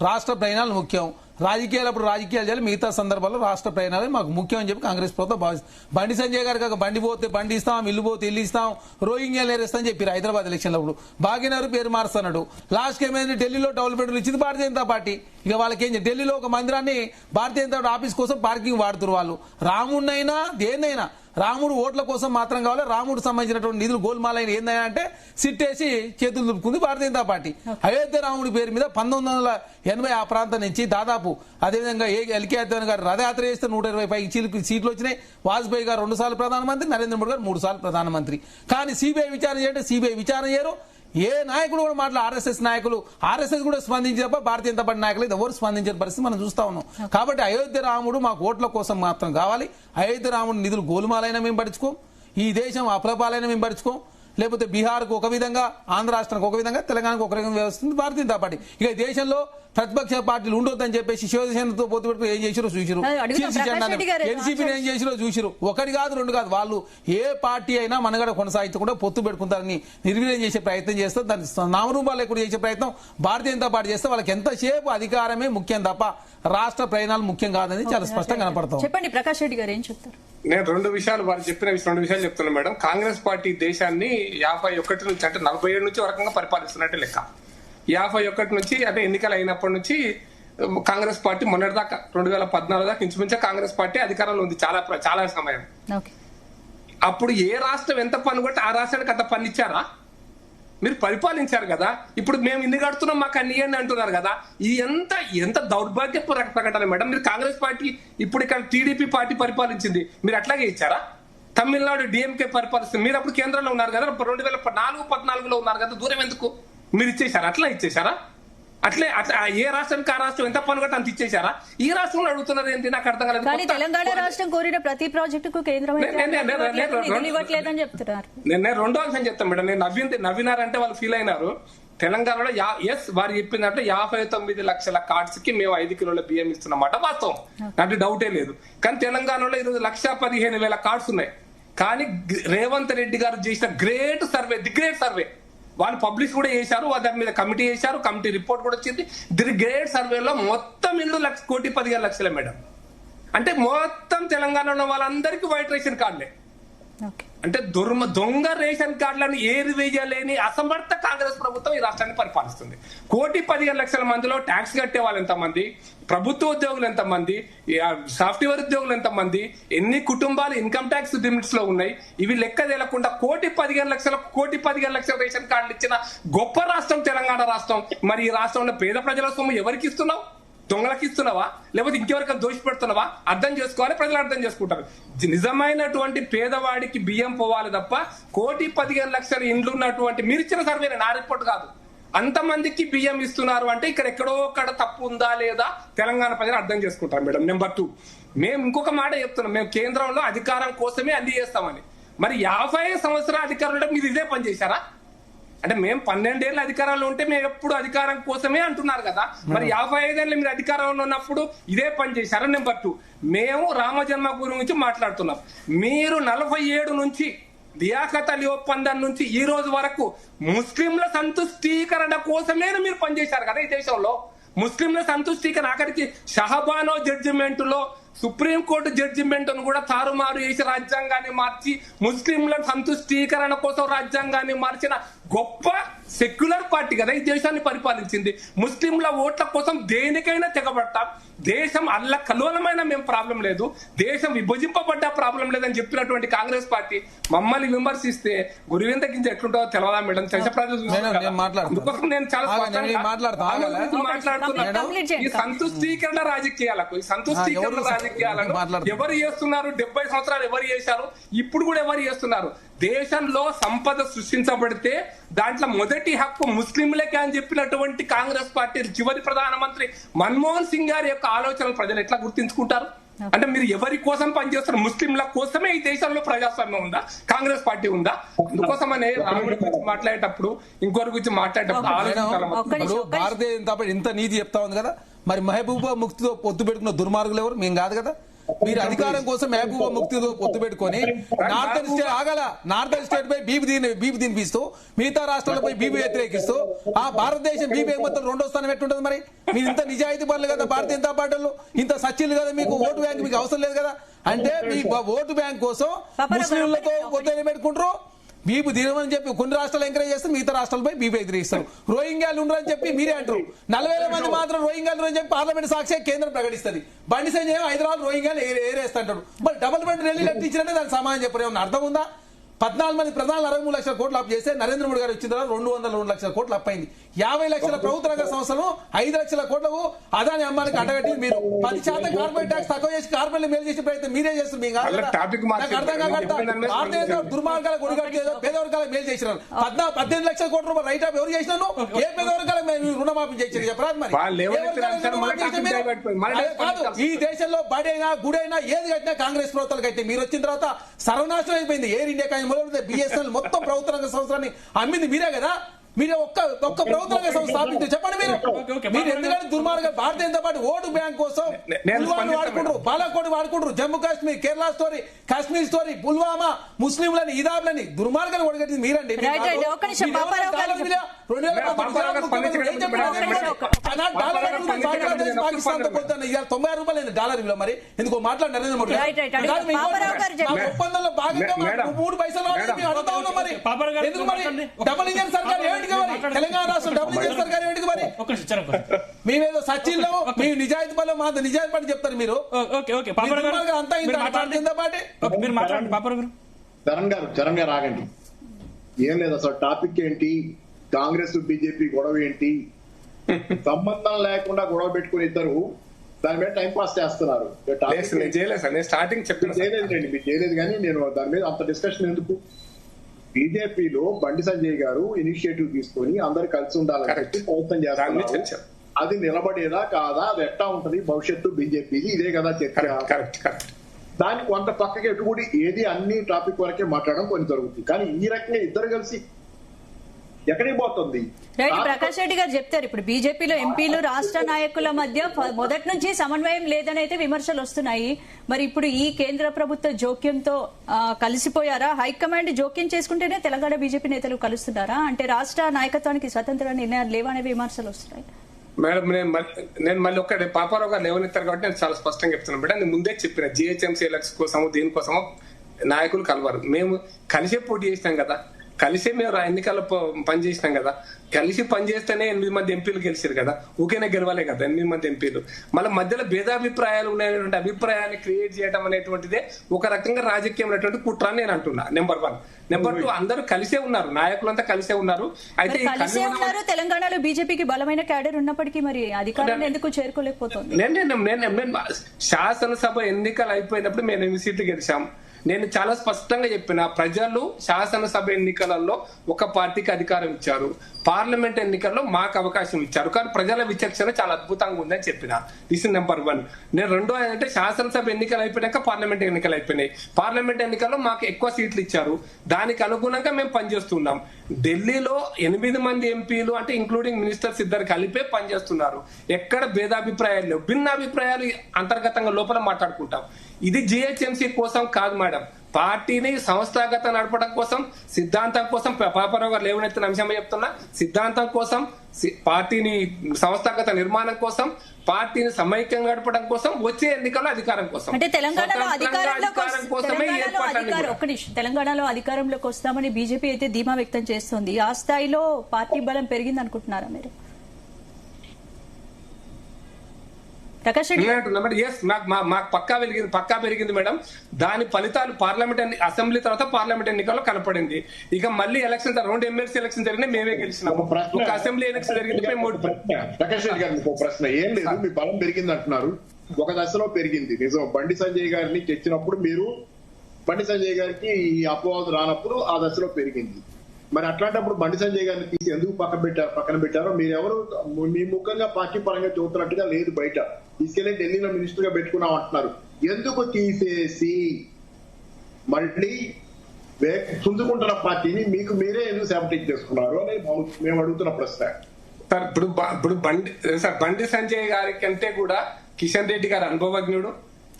రాష్ట్ర ప్రయాణాలు ముఖ్యం. రాజకీయాలు అప్పుడు రాజకీయాలు చేయాలి, మిగతా సందర్భాల్లో రాష్ట్ర ప్రయాణాలు మాకు ముఖ్యం అని చెప్పి కాంగ్రెస్ ప్రభుత్వం భావిస్తుంది. బండి సంజయ్ గారు కాక బండి పోతే బండి ఇస్తాం, ఇల్లు పోతే ఇల్లు ఇస్తాం, రోహింగ్యాలు ఏరేస్తామని చెప్పారు హైదరాబాద్ ఎలక్షన్లో. అప్పుడు భాగ్యనగర్ పేరు మారుస్తున్నాడు. లాస్ట్ ఏమైంది, ఢిల్లీలో డబుల్ బెడ్రూమ్ ఇచ్చింది భారతీయ జనతా పార్టీ. ఇక వాళ్ళకి ఏం, ఢిల్లీలో ఒక మందిరాన్ని భారతీయ జనతా పార్టీ ఆఫీస్ కోసం పార్కింగ్ వాడుతున్నారు వాళ్ళు. రాముడినైనా దేన్నైనా రాముడు ఓట్ల కోసం మాత్రం కావాలి, రాముడు సంబంధించినటువంటి నిధులు గోల్మాలైన ఏందైనా అంటే సిట్టేసి చేతులు దులుపుకుంది భారతీయ జనతా పార్టీ. అయోధ్య రాముడి పేరు మీద 1980 ఆ ప్రాంతం నుంచి దాదాపు అదేవిధంగా ఎల్కే అద్వానీ గారు రథయాత్ర చేస్తే 125 సీట్లు వచ్చినాయి. వాజ్పేయి గారు 2 సార్లు ప్రధానమంత్రి, నరేంద్ర మోడీ గారు 3 సార్లు ప్రధానమంత్రి. కానీ సిబిఐ విచారణ చేయంటే సిబిఐ విచారణ చేయరు. ఏ నాయకుడు కూడా ఆర్ఎస్ఎస్ నాయకులు, ఆర్ఎస్ఎస్ కూడా స్పందించినప్పుడు భారతీయ జనతా పార్టీ నాయకులు ఎవరు స్పందించిన పరిస్థితి మనం చూస్తా ఉన్నాం. కాబట్టి అయోధ్య రాముడు మాకు ఓట్ల కోసం మాత్రం కావాలి. అయోధ్య రాముడు నిధులు గోలుమాలైనా మేము పడుచుకోం, ఈ దేశం అప్రపాలైనా మేము పడుచుకోం. లేకపోతే బీహార్కు ఒక విధంగా, ఆంధ్ర రాష్ట్రానికి ఒక విధంగా, తెలంగాణకు ఒక విధంగా వ్యవస్థింది భారతీయ జనతా పార్టీ. ఇక దేశంలో ప్రతిపక్ష పార్టీలు ఉండొద్దని చెప్పేసి శివసేనతో పొత్తు పెట్టుకుని ఏం చేసిరో చూసిరు, ఎన్సీపీని ఏం చేసిరో చూసిరు. ఒకటి కాదు, 2 కాదు, వాళ్ళు ఏ పార్టీ అయినా మనగడ కొనసాగించకుండా పొత్తు పెట్టుకుంటారని నిర్వీర్యం చేసే ప్రయత్నం చేస్తారు. దాన్ని నామరూపాలు లేకుండా చేసే ప్రయత్నం భారతీయ జనతా పార్టీ చేస్తే వాళ్ళకి ఎంతసేపు అధికారమే ముఖ్యం తప్ప రాష్ట్ర ప్రయోజనాలు ముఖ్యం కాదని చాలా స్పష్టంగా కనపడతాం. చెప్పండి ప్రకాష్ రెడ్డి గారు, ఏం చెప్తారు? నేను 2 విషయాలు వాళ్ళు చెప్పిన 2 విషయాలు చెప్తున్నాను మేడం. కాంగ్రెస్ పార్టీ దేశాన్ని 51 నుంచి అంటే 47 నుంచి రకంగా పరిపాలిస్తున్నట్టే లెక్క. 51 నుంచి అంటే ఎన్నికలు అయినప్పటి నుంచి కాంగ్రెస్ పార్టీ మొన్నటిదాకా 2014 దాకా ఇంచుమించు కాంగ్రెస్ పార్టీ అధికారంలో ఉంది చాలా సమయం. అప్పుడు ఏ రాష్ట్రం ఎంత పన్ను కొట్టి ఆ రాష్ట్రానికి అంత పన్ను ఇచ్చారా? మీరు పరిపాలించారు కదా. ఇప్పుడు మేము ఇన్ని కడుతున్నాం మాకు అన్ని ఇవ్వండి అంటున్నారు కదా. ఇది ఎంత దౌర్భాగ్య ప్రకటన మేడం. మీరు కాంగ్రెస్ పార్టీ ఇప్పుడు ఇక్కడ టీడీపీ పార్టీ పరిపాలించింది, మీరు అట్లాగే ఇచ్చారా? తమిళనాడు డిఎంకే పరిపాలిస్తుంది, మీరు అప్పుడు కేంద్రంలో ఉన్నారు కదా, 2014-14లో ఉన్నారు కదా, దూరం ఎందుకు? మీరు ఇచ్చేశారా? అట్లా ఇచ్చేశారా? అట్లా ఏ రాష్ట్రానికి ఆ రాష్ట్రం ఎంత పన్ను కట్ట అంత ఇచ్చేశారా? ఈ రాష్ట్రంలో అడుగుతున్నారు ఏంటి నాకు అర్థం కాలేదు. కానీ తెలంగాణ రాష్ట్రం కోరిన ప్రతి ప్రాజెక్టుకు కేంద్రం ఇవ్వట్లేదని చెప్తున్నారు. నేను 2వ అంశం చెప్తాను మేడం. నేను నవ్వినారంటే వాళ్ళు ఫీల్ అయినారు. తెలంగాణలో వారు చెప్పినట్టు 59 లక్షల కార్డ్స్ కి మేము 5 కిలోల బియ్యం ఇస్తున్నమాట వాస్తవం, అంటే డౌటే లేదు. కానీ తెలంగాణలో 1,15,000 కార్డ్స్ ఉన్నాయి. కానీ రేవంత్ రెడ్డి గారు చేసిన గ్రేట్ సర్వే వాళ్ళు పబ్లిష్ కూడా చేశారు, దాని మీద కమిటీ చేశారు, కమిటీ రిపోర్ట్ కూడా వచ్చింది. గ్రేట్ సర్వేలో మొత్తం ఇల్లు 1,15,00,000 మేడం. అంటే మొత్తం తెలంగాణలో వాళ్ళందరికీ వైట్ రేషన్ కార్డులే. అంటే దొంగ రేషన్ కార్డులను ఏరివేయలేని అసమర్థ కాంగ్రెస్ ప్రభుత్వం ఈ రాష్ట్రాన్ని పరిపాలిస్తుంది. 1,15,00,000 మందిలో ట్యాక్స్ కట్టే వాళ్ళు ఎంతమంది, ప్రభుత్వ ఉద్యోగులు ఎంతమంది, సాఫ్ట్వేర్ ఉద్యోగులు ఎంతమంది, ఎన్ని కుటుంబాలు ఇన్కమ్ ట్యాక్స్ లిమిట్స్ లో ఉన్నాయి, ఇవి లెక్క తేలకుండా 1,15,00,000 రేషన్ కార్డులు ఇచ్చిన గొప్ప రాష్ట్రం తెలంగాణ రాష్ట్రం. మరి ఈ రాష్ట్రంలో పేద ప్రజల సొమ్ము ఎవరికి ఇస్తున్నావు? దొంగలకి ఇస్తున్నావా లేకపోతే ఇంకెవరికైనా దోషి పెడుతున్నావా? అర్థం చేసుకోవాలి, ప్రజలు అర్థం చేసుకుంటారు. నిజమైనటువంటి పేదవాడికి బియ్యం పోవాలి తప్ప 1,15,00,000 ఇండ్లు ఉన్నటువంటి మీరు ఇచ్చిన సర్వే, నా రిపోర్ట్ కాదు, అంతమందికి బియ్యం ఇస్తున్నారు అంటే ఇక్కడ ఎక్కడో ఒక్కడ తప్పు ఉందా లేదా తెలంగాణ ప్రజలు అర్థం చేసుకుంటారు మేడం. నెంబర్ 2, మేము ఇంకొక మాట చెప్తున్నాం, మేము కేంద్రంలో అధికారం కోసమే అన్ని చేస్తామని. మరి 50 సంవత్సరాల అధికారంలో మీరు ఇదే పని చేశారా? అంటే మేము 12 ఏళ్ళ అధికారంలో ఉంటే మేము ఎప్పుడు అధికారం కోసమే అంటున్నారు కదా. మరి 55 ఏళ్ళు మీరు అధికారంలో ఉన్నప్పుడు ఇదే పని చేశారా? నెంబర్ 2, మేము రామ జన్మభూమి గురించి మాట్లాడుతున్నాం. మీరు 47 నుంచి లియాఖత్ అలీ ఒప్పందం నుంచి ఈ రోజు వరకు ముస్లింల సంతుష్టీకరణ కోసమే మీరు పనిచేశారు కదా. ఈ దేశంలో ముస్లింల సంతుష్టీకరణ, ఆఖరికి షహబానో జడ్జిమెంట్ లో సుప్రీంకోర్టు జడ్జిమెంట్ ను కూడా తారుమారు చేసి రాజ్యాంగాన్ని మార్చి ముస్లింల సంతుష్టీకరణ కోసం రాజ్యాంగాన్ని మార్చిన గొప్ప సెక్యులర్ పార్టీ కదా ఈ దేశాన్ని పరిపాలించింది. ముస్లింల ఓట్ల కోసం దేనికైనా తెగబడతాం. దేశం అల్లకల్లోలమైన మేము ప్రాబ్లం లేదు, దేశం విభజింపబడ్డ ప్రాబ్లం లేదని చెప్పినటువంటి కాంగ్రెస్ పార్టీ మమ్మల్ని విమర్శిస్తే గురువింద గింజ ఎట్లుంటుందో తెలవదా మేడం? దేశ ప్రజలు అందుకోసం నేను చాలా మాట్లాడుతున్నాను. ఈ సంతుష్టీకరణ రాజకీయాలకు ఎవరు చేస్తున్నారు? 70 సంవత్సరాలు ఎవరు చేశారు? ఇప్పుడు కూడా ఎవరు చేస్తున్నారు? దేశంలో సంపద సృష్టించబడితే దాంట్లో మొదటి హక్కు ముస్లింలకే అని చెప్పినటువంటి కాంగ్రెస్ పార్టీ చివరి ప్రధానమంత్రి మన్మోహన్ సింగ్ గారి యొక్క ఆలోచనలు ప్రజలు ఎట్లా గుర్తించుకుంటారు? అంటే మీరు ఎవరి కోసం పనిచేస్తారు? ముస్లింల కోసమే ఈ దేశంలో ప్రజాస్వామ్యం ఉందా? కాంగ్రెస్ పార్టీ ఉందా? అందుకోసమనే రాముడి గురించి మాట్లాడేటప్పుడు ఇంకొకరి గురించి మాట్లాడేటప్పుడు భారతీయ జనతా పార్టీ ఇంత నీతి చెప్తా ఉంది కదా, మరి మహబూబా ముఫ్తీతో పొత్తు పెట్టుకున్న దుర్మార్గులు ఎవరు? మేము కాదు కదా. మీరు అధికారం కోసం మహబూబా ముక్తితో పొత్తు పెట్టుకొని నార్థన్ స్టేట్ నార్థన్ స్టేట్ పై బీపీ తినిపిస్తూ మిగతా రాష్ట్రాలపై బీపీ వ్యతిరేకిస్తూ ఆ భారతదేశం బీపీ మొత్తం రెండో స్థానం ఎట్టుంటది? మరి మీరు ఇంత నిజాయితీ పనులు కదా భారతీయ జనతా పార్టీలు, ఇంత సచ్చిలు కదా, మీకు ఓటు బ్యాంక్ మీకు అవసరం లేదు కదా. అంటే మీ ఓటు బ్యాంక్ కోసం ముస్లింలతో ఒత్తిడి పెట్టుకుంటారు, బీపీ దినమని చెప్పి కొన్ని రాష్ట్రాలు ఎంకరేజ్ చేస్తారు, మిగతా రాష్ట్రాలపై బీపీ ఎదిరిస్తారు. రోహింగ్యాలు ఉండరని చెప్పి మీరే అంటారు. 40,000 మంది మాత్రం రోహింగ్యాలు అని చెప్పి పార్లమెంట్ సాక్షి కేంద్రం ప్రకటిస్తుంది. బండి సంజయ్ హైదరాబాద్ రోహింగ్యాలు ఏరేస్తాంటాడు. మరి డబుల్ బెడ్ రైలు కట్టించినట్టే దానికి సమాధానం చెప్పరు. ఏమన్నా అర్థం ఉందా? 14 మంది ప్రధానులు 63 లక్షల కోట్లు అప్పు చేస్తే నరేంద్ర మోడీ గారు వచ్చిన తర్వాత 202 లక్షల కోట్లు అప్పైంది. 50 లక్షల ప్రభుత్వ రంగ సంస్థలు 5 లక్షల కోట్లకు అదాని అమ్మానికి అడ్డగట్టింది మీరు. 10% కార్పొరేట్ ట్యాక్స్ తక్కువ చేసి కార్పొరేట్ మేలు చేసే ప్రయత్నం మీరే చేస్తుంది. భారతీయ దుర్మార్గాల కొడిగట్టేదో పేదవర్గాలకు మేలు చేసినారు. 18 లక్షల కోట్ల రూపాయలు రైట్ ఆఫ్ ఎవరు చేసినాను? ఏ పేదవర్గాలకు రుణమాఫీ చేశారు చెప్పరాదు? మరి కాదు, ఈ దేశంలో బడైనా గుడైనా ఏది కట్టినా కాంగ్రెస్ ప్రభుత్వాలు కట్టినాయి. మీరు వచ్చిన తర్వాత సర్వనాశనం అయిపోయింది. ఎయిర్ ఇండియా కానీ బిఎస్ఎన్ఎల్ మొత్తం ప్రభుత్వ రంగ సంస్థలని అమ్మింది మీరే కదా. మీరు ఒక్క ప్రభుత్వ రంగ సంస్థ స్థాపించారు చెప్పండి. మీరు ఎందుకంటే దుర్మార్గం Bharatiya Janata party vote bank కోసం వాడుకుంటారు, బాలాకోట్ వాడుకుంటారు, జమ్మూ కాశ్మీర్, కేరళ స్టోరీ, కాశ్మీర్ స్టోరీ, పుల్వామా, ముస్లింలని, ఇదాబ్లని దుర్మార్గాలు ఒడగట్టింది మీరండి. పాకిస్తాన్ తో పోతున్నా 90 రూపాయలు డాలర్ విలువ. మరి ఎందుకో మాట్లాడి నరేంద్ర మోడీ ఒప్పందంలో భాగంగా 3 పైసలు అడుగుతా ఉన్నాం. మరి ఎందుకు మరి డబుల్ ఇంజన్ సర్కార్ తెలంగాణ రాష్ట్రం డబుల్ ఇంజన్ సర్కార్ ఏంటిది? మరి మేమేదో సచిన్లో మేము నిజాయితీ పనులు మా నిజాయితీ పని చెప్తారు మీరు. అంతా చరణ్ గారు ఆగండి. ఏం లేదు అసలు టాపిక్ ఏంటి, కాంగ్రెస్ బీజేపీ గొడవ ఏంటి, సంబంధం లేకుండా గొడవ పెట్టుకుని ఇద్దరు దాని మీద టైం పాస్ చేస్తున్నారు. చేయలేదండి, మీరు చేయలేదు కానీ నేను దాని మీద అంత డిస్కషన్ ఎందుకు. బీజేపీలో బండి సంజయ్ గారు ఇనిషియేటివ్ తీసుకొని అందరు కలిసి ఉండాలని ప్రయత్నం చేస్తారు. అది నిలబడేదా కాదా, అది ఎట్టా ఉంటది భవిష్యత్తు బీజేపీది, ఇదే కదా చర్చ. దాన్ని కొంత పక్కకి ఎటుకుడి ఏది అన్ని టాపిక్ వరకే మాట్లాడడం కొన్ని జరుగుతుంది. కానీ ఈ రకంగా ఇద్దరు కలిసి ఎక్కడికి పోతుంది? రైట్, ప్రకాష్ రెడ్డి గారు చెప్తారు. ఇప్పుడు బీజేపీలో ఎంపీలు రాష్ట్ర నాయకుల మధ్య మొదటి నుంచి సమన్వయం లేదని అయితే విమర్శలు వస్తున్నాయి. మరి ఇప్పుడు ఈ కేంద్ర ప్రభుత్వ జోక్యంతో కలిసిపోయారా? హైకమాండ్ జోక్యం చేసుకుంటేనే తెలంగాణ బీజేపీ నేతలు కలుస్తున్నారా? అంటే రాష్ట్ర నాయకత్వానికి స్వతంత్ర నిర్ణయాలు లేవనే విమర్శలు వస్తున్నాయి. మేడం నేను మళ్ళీ ఒక్కడే పాపారావు గారు లేవనెత్తారు కాబట్టి నేను చాలా స్పష్టంగా చెప్తున్నాను మేడం. నేను ముందే చెప్పిన జిహెచ్ఎంసీ ఎలక్షన్ కోసము దీనికోసమో నాయకులు కలవారు. మేము కలిసే పోటీ చేసినాం కదా, కలిసే మేము ఎన్నికల్లో పనిచేసినాం కదా, కలిసి పనిచేస్తేనే 8 మంది ఎంపీలు గెలిచారు కదా, ఊకేనే గెలవాలే కదా 8 మంది ఎంపీలు. మళ్ళీ మధ్యలో భేదాభిప్రాయాలు ఉన్నటువంటి అభిప్రాయాన్ని క్రియేట్ చేయడం అనేటువంటిదే ఒక రకంగా రాజకీయం అనేటువంటి కుట్ర నేను అంటున్నా. నెంబర్ 1. నెంబర్ 2, అందరూ కలిసే ఉన్నారు, నాయకులంతా కలిసే ఉన్నారు. అయితే తెలంగాణలో బీజేపీకి బలమైన క్యాడర్ ఉన్నప్పటికీ మరి అధికారాన్ని ఎందుకు చేరుకోలేకపోతుంది? నేను శాసనసభ ఎన్నికలు అయిపోయినప్పుడు మేము 8 సీట్లు గెలిచాం. నేను చాలా స్పష్టంగా చెప్పిన, ప్రజలు శాసనసభ ఎన్నికలలో ఒక పార్టీకి అధికారం ఇచ్చారు, పార్లమెంట్ ఎన్నికల్లో మాకు అవకాశం ఇచ్చారు. కానీ ప్రజల విచక్షణ చాలా అద్భుతంగా ఉందని చెప్పిన. This is number 1. నేను రెండో ఏంటంటే శాసనసభ ఎన్నికలు అయిపోయాక పార్లమెంట్ ఎన్నికలు అయిపోయినాయి. పార్లమెంట్ ఎన్నికల్లో మాకు ఎక్కువ సీట్లు ఇచ్చారు, దానికి అనుగుణంగా మేము పనిచేస్తున్నాం. ఢిల్లీలో 8 మంది ఎంపీలు అంటే ఇంక్లూడింగ్ మినిస్టర్స్ ఇద్దరు కలిపే పనిచేస్తున్నారు. ఎక్కడ భేదాభిప్రాయాలు లేవు, భిన్నాభిప్రాయాలు అంతర్గతంగా లోపల మాట్లాడుకుంటాం. ఇది జిహెచ్ఎంసీ కోసం కాదు మేడం, పార్టీని సంస్థాగత నడపడం కోసం, సిద్ధాంతం కోసం. పాపారావు గారు లేవనెత్తిన అంశం చెప్తున్నా, సిద్ధాంతం కోసం, పార్టీని సంస్థాగత నిర్మాణం కోసం, పార్టీని సమైక్యంగా నడపడం కోసం, వచ్చే ఎన్నికల్లో అధికారం కోసం. అంటే తెలంగాణలో అధికారంలోకి వస్తామని బీజేపీ అయితే ధీమా వ్యక్తం చేస్తోంది. ఆ స్థాయిలో పార్టీ బలం పెరిగింది అనుకుంటున్నారా మీరు? ప్రకాష్ రెడ్డి మాకు పక్కా పెరిగింది మేడం. దాని ఫలితాలు పార్లమెంట్ అసెంబ్లీ తర్వాత పార్లమెంట్ ఎన్నికల్లో కనపడింది. ఇక మళ్ళీ ఎలక్షన్ 2 ఎమ్మెల్సీ ఎలక్షన్ జరిగినాయి, మేమే గెలిచినాము. ఒక అసెంబ్లీ ఎలక్షన్ జరిగింది. ప్రకాష్ రెడ్డి గారు మీకు ప్రశ్న, ఏం లేదు మీ బలం పెరిగింది అంటున్నారు. ఒక దశలో పెరిగింది నిజం. బండి సంజయ్ గారిని తెచ్చినప్పుడు మీరు బండి సంజయ్ గారికి ఈ అపవాదు రానప్పుడు ఆ దశలో పెరిగింది. మరి అట్లాంటప్పుడు బండి సంజయ్ గారిని తీసి ఎందుకు పక్కన పెట్టారో మీరెవరు మీ ముఖంగా పార్టీ పరంగా చూస్తున్నట్టుగా లేదు. బయట తీసుకెళ్లి ఢిల్లీలో మినిస్టర్ గా పెట్టుకున్నాం అంటున్నారు. ఎందుకు తీసేసి మళ్ళీ పుంజుకుంటున్న పార్టీని మీకు మీరే ఎందుకు సాబిటేజ్ చేసుకున్నారు అని మేము అడుగుతున్న ప్రశ్న. సార్ ఇప్పుడు బండి సంజయ్ గారి కంటే కూడా కిషన్ రెడ్డి గారు అనుభవజ్ఞుడు,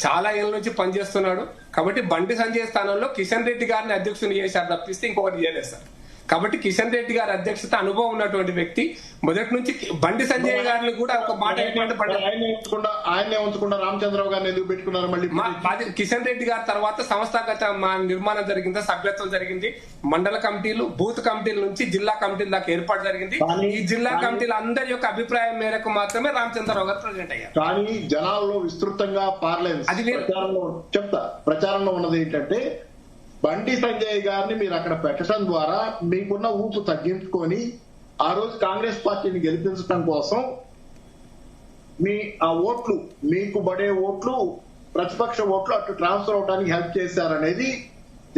చాలా ఏళ్ళ నుంచి పనిచేస్తున్నాడు. కాబట్టి బండి సంజయ్ స్థానంలో కిషన్ రెడ్డి గారిని అధ్యక్షుని చేశారు తప్పిస్తే ఇంకొకటి చేయలేదు సార్. కాబట్టి కిషన్ రెడ్డి గారి అధ్యక్షత అనుభవం ఉన్నటువంటి వ్యక్తి మొదటి నుంచి బండి సంజయ్ గారిని కూడా ఒక మాట ఆయనే ఉంచకుండా రామచంద్రరావు గారిని ఎందుకు పెట్టుకున్నారు? మళ్ళీ కిషన్ రెడ్డి గారి తర్వాత సంస్థాగత నిర్మాణం జరిగింది, సభ్యత్వం జరిగింది, మండల కమిటీలు, బూత్ కమిటీల నుంచి జిల్లా కమిటీల దాకా ఏర్పాటు జరిగింది. ఈ జిల్లా కమిటీల అందరి యొక్క అభిప్రాయం మేరకు మాత్రమే రామచంద్రరావు గారు ప్రెసిడెంట్ అయ్యారు. కానీ జనాల్లో విస్తృతంగా ప్రచారంలో ఉన్నది ఏంటంటే బండి సంజయ్ గారిని మీరు అక్కడ పెట్టడం ద్వారా మీకున్న ఊపు తగ్గించుకొని ఆ రోజు కాంగ్రెస్ పార్టీని గెలిపించడం కోసం మీ ఆ ఓట్లు, మీకు పడే ఓట్లు, ప్రతిపక్ష ఓట్లు అటు ట్రాన్స్ఫర్ అవడానికి హెల్ప్ చేశారనేది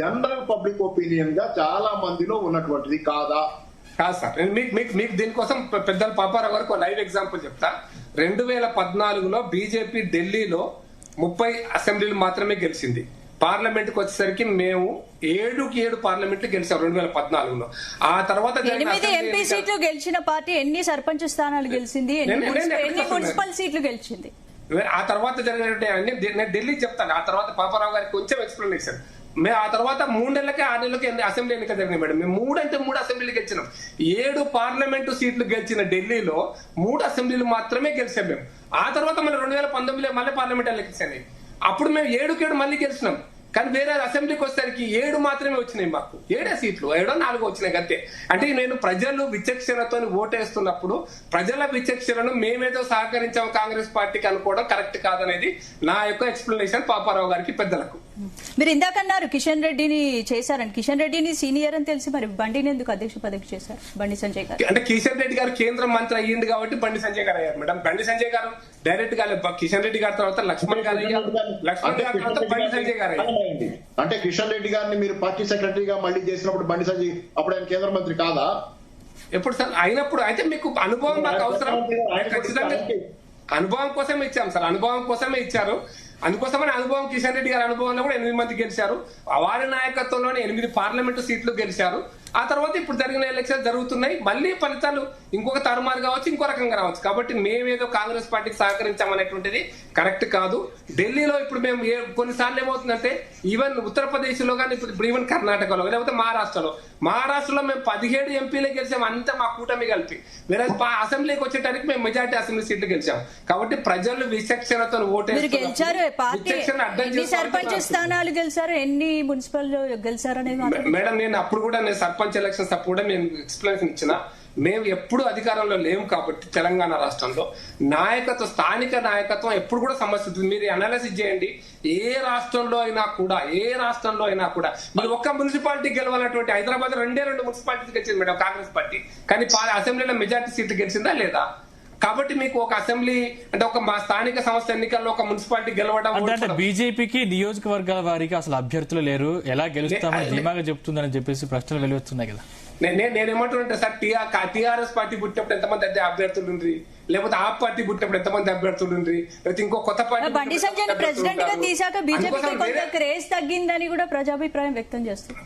జనరల్ పబ్లిక్ ఒపీనియన్ గా చాలా మందిలో ఉన్నటువంటిది కాదా? కాదు సార్. మీకు దీనికోసం పెద్దల పాపారావు గారికి లైవ్ ఎగ్జాంపుల్ చెప్తా. 2014లో బీజేపీ ఢిల్లీలో 30 అసెంబ్లీలు మాత్రమే గెలిచింది. పార్లమెంట్ కి వచ్చేసరికి మేము 7 పార్లమెంట్లు గెలిచాం 2014లో. ఆ తర్వాత 8 ఎంపీ సీట్లు గెలిచిన పార్టీ ఎన్ని సర్పంచ్ స్థానాలు గెలిచింది, ఎన్ని మున్సిపల్ సీట్లు గెలిచింది? ఆ తర్వాత జరిగినటువంటి నేను ఢిల్లీ చెప్తాను. ఆ తర్వాత పాపారావు గారికి కొంచెం ఎక్స్ప్లెనేషన్. మేము ఆ తర్వాత 3 నెలలకి 6 నెలలకి అసెంబ్లీ ఎన్నిక జరిగినాయి మేడం. మేము 3 అసెంబ్లీలు గెలిచినాం. 7 పార్లమెంటు సీట్లు గెలిచిన ఢిల్లీలో 3 అసెంబ్లీలు మాత్రమే గెలిచాం మేము. ఆ తర్వాత మళ్ళీ 2019లో మళ్ళీ పార్లమెంట్ ఎలక్షన్స్. అప్పుడు మేము 7 మళ్ళీ గెలిచినాం. కానీ వేరే అసెంబ్లీకి వచ్చేసరికి 7 మాత్రమే వచ్చినాయి. మాకు 7 సీట్లు, 4 వచ్చినాయి అంతే. అంటే నేను ప్రజలు విచక్షణతో ఓటేస్తున్నప్పుడు ప్రజల విచక్షణను మేమేదో సహకరించాము కాంగ్రెస్ పార్టీకి అనుకోవడం కరెక్ట్ కాదనేది నా యొక్క ఎక్స్ప్లెనేషన్ పాపారావు గారికి, పెద్దలకు. మీరు ఇందాకన్నారు కిషన్ రెడ్డిని చేశారని. కిషన్ రెడ్డిని సీనియర్ అని తెలిసి మరి బండిని ఎందుకు అధ్యక్ష పదవికి చేశారు బండి సంజయ్ గారు? అంటే కిషన్ రెడ్డి గారు కేంద్ర మంత్రి అయ్యింది కాబట్టి బండి సంజయ్ గారు అయ్యారు మేడం. బండి సంజయ్ గారు డైరెక్ట్ గా కిషన్ రెడ్డి గారి తర్వాత లక్ష్మణ్ గారు అయ్యారు, లక్ష్మణ్ గారి తర్వాత బండి సంజయ్ గారు అయ్యారు. అంటే కిషన్ రెడ్డి గారిని మీరు పార్టీ సెక్రటరీగా మళ్ళీ చేసినప్పుడు బండి సంజయ్ అప్పుడు ఆయన కేంద్ర మంత్రి కాదా? ఎప్పుడు సార్ అయినప్పుడు? అయితే మీకు అనుభవం మాకు అవసరం, ఖచ్చితంగా అనుభవం కోసమే ఇచ్చాం సార్. అనుభవం కోసమే ఇచ్చారు. అందుకోసమని అనుభవం కిషన్ రెడ్డి గారి అనుభవంలో కూడా 8 మంది గెలిచారు. వారి నాయకత్వంలోనే 8 పార్లమెంటు సీట్లు గెలిచారు. ఆ తర్వాత ఇప్పుడు జరిగిన ఎలక్షన్ జరుగుతున్నాయి. మళ్ళీ ఫలితాలు ఇంకొక తరుమారు కావచ్చు, ఇంకో రకంగా రావచ్చు. కాబట్టి మేమేదో కాంగ్రెస్ పార్టీకి సహకరించామనేటువంటిది కరెక్ట్ కాదు. ఢిల్లీలో ఇప్పుడు మేము కొన్నిసార్లు ఏమవుతుందంటే ఈవెన్ ఉత్తరప్రదేశ్ లో కానీ ఇప్పుడు ఈవెన్ కర్ణాటకలో లేకపోతే మహారాష్ట్రలో మేము 17 ఎంపీలే గెలిచాం, అంతా మా కూటమి కలిపి. వేరే అసెంబ్లీకి వచ్చేటానికి మేము మెజార్టీ అసెంబ్లీ సీట్లు గెలిచాం. కాబట్టి ప్రజలు విచక్షణతో ఓటేస్తారు. సర్పంచ్ స్థానాలు గెలిచారు, ఎన్ని మున్సిపల్ గెలిచారు అనేది మేడం నేను అప్పుడు కూడా సర్పంచ్ ఎలక్షన్స్ అప్పుడు కూడా నేను ఎక్స్ప్లెనేషన్ ఇచ్చిన. మేము ఎప్పుడు అధికారంలో లేము కాబట్టి తెలంగాణ రాష్ట్రంలో నాయకత్వం, స్థానిక నాయకత్వం ఎప్పుడు కూడా సమస్య ఉంటుంది. మీరు అనాలిసిస్ చేయండి. ఏ రాష్ట్రంలో అయినా కూడా మీరు ఒక్క మున్సిపాలిటీ గెలవాలన్నటువంటి హైదరాబాద్ 2 మున్సిపాలిటీ గెలిచింది మేడం కాంగ్రెస్ పార్టీ. కానీ అసెంబ్లీలో మెజార్టీ సీట్లు గెలిచిందా లేదా? కాబట్టి మీకు ఒక అసెంబ్లీ అంటే ఒక స్థానిక సంస్థ ఎన్నికల్లో ఒక మున్సిపాలిటీ గెలవడం అంటే బీజేపీకి నియోజకవర్గాల వారికి అసలు అభ్యర్థులు లేరు, ఎలా గెలుస్తామని ధీమాగా చెప్తుందని చెప్పేసి ప్రశ్నలు వెలువస్తున్నాయి కదా. నేనేమంటున్నా సార్, టీఆర్ఎస్ పార్టీ పుట్టినప్పుడు ఎంతమంది అభ్యర్థులు ఉండ్రి, లేకపోతే ఆ పార్టీ పుట్టినప్పుడు ఎంతమంది అభ్యర్థులు ఉండ్రి, లేకపోతే ఇంకో కొత్త పార్టీ. బండి సంజయ్ ప్రెసిడెంట్ గా తీసాక బీజేపీకి కొంత క్రేజ్ తగ్గిందని కూడా ప్రజాభిప్రాయం వ్యక్తం చేస్తుంది.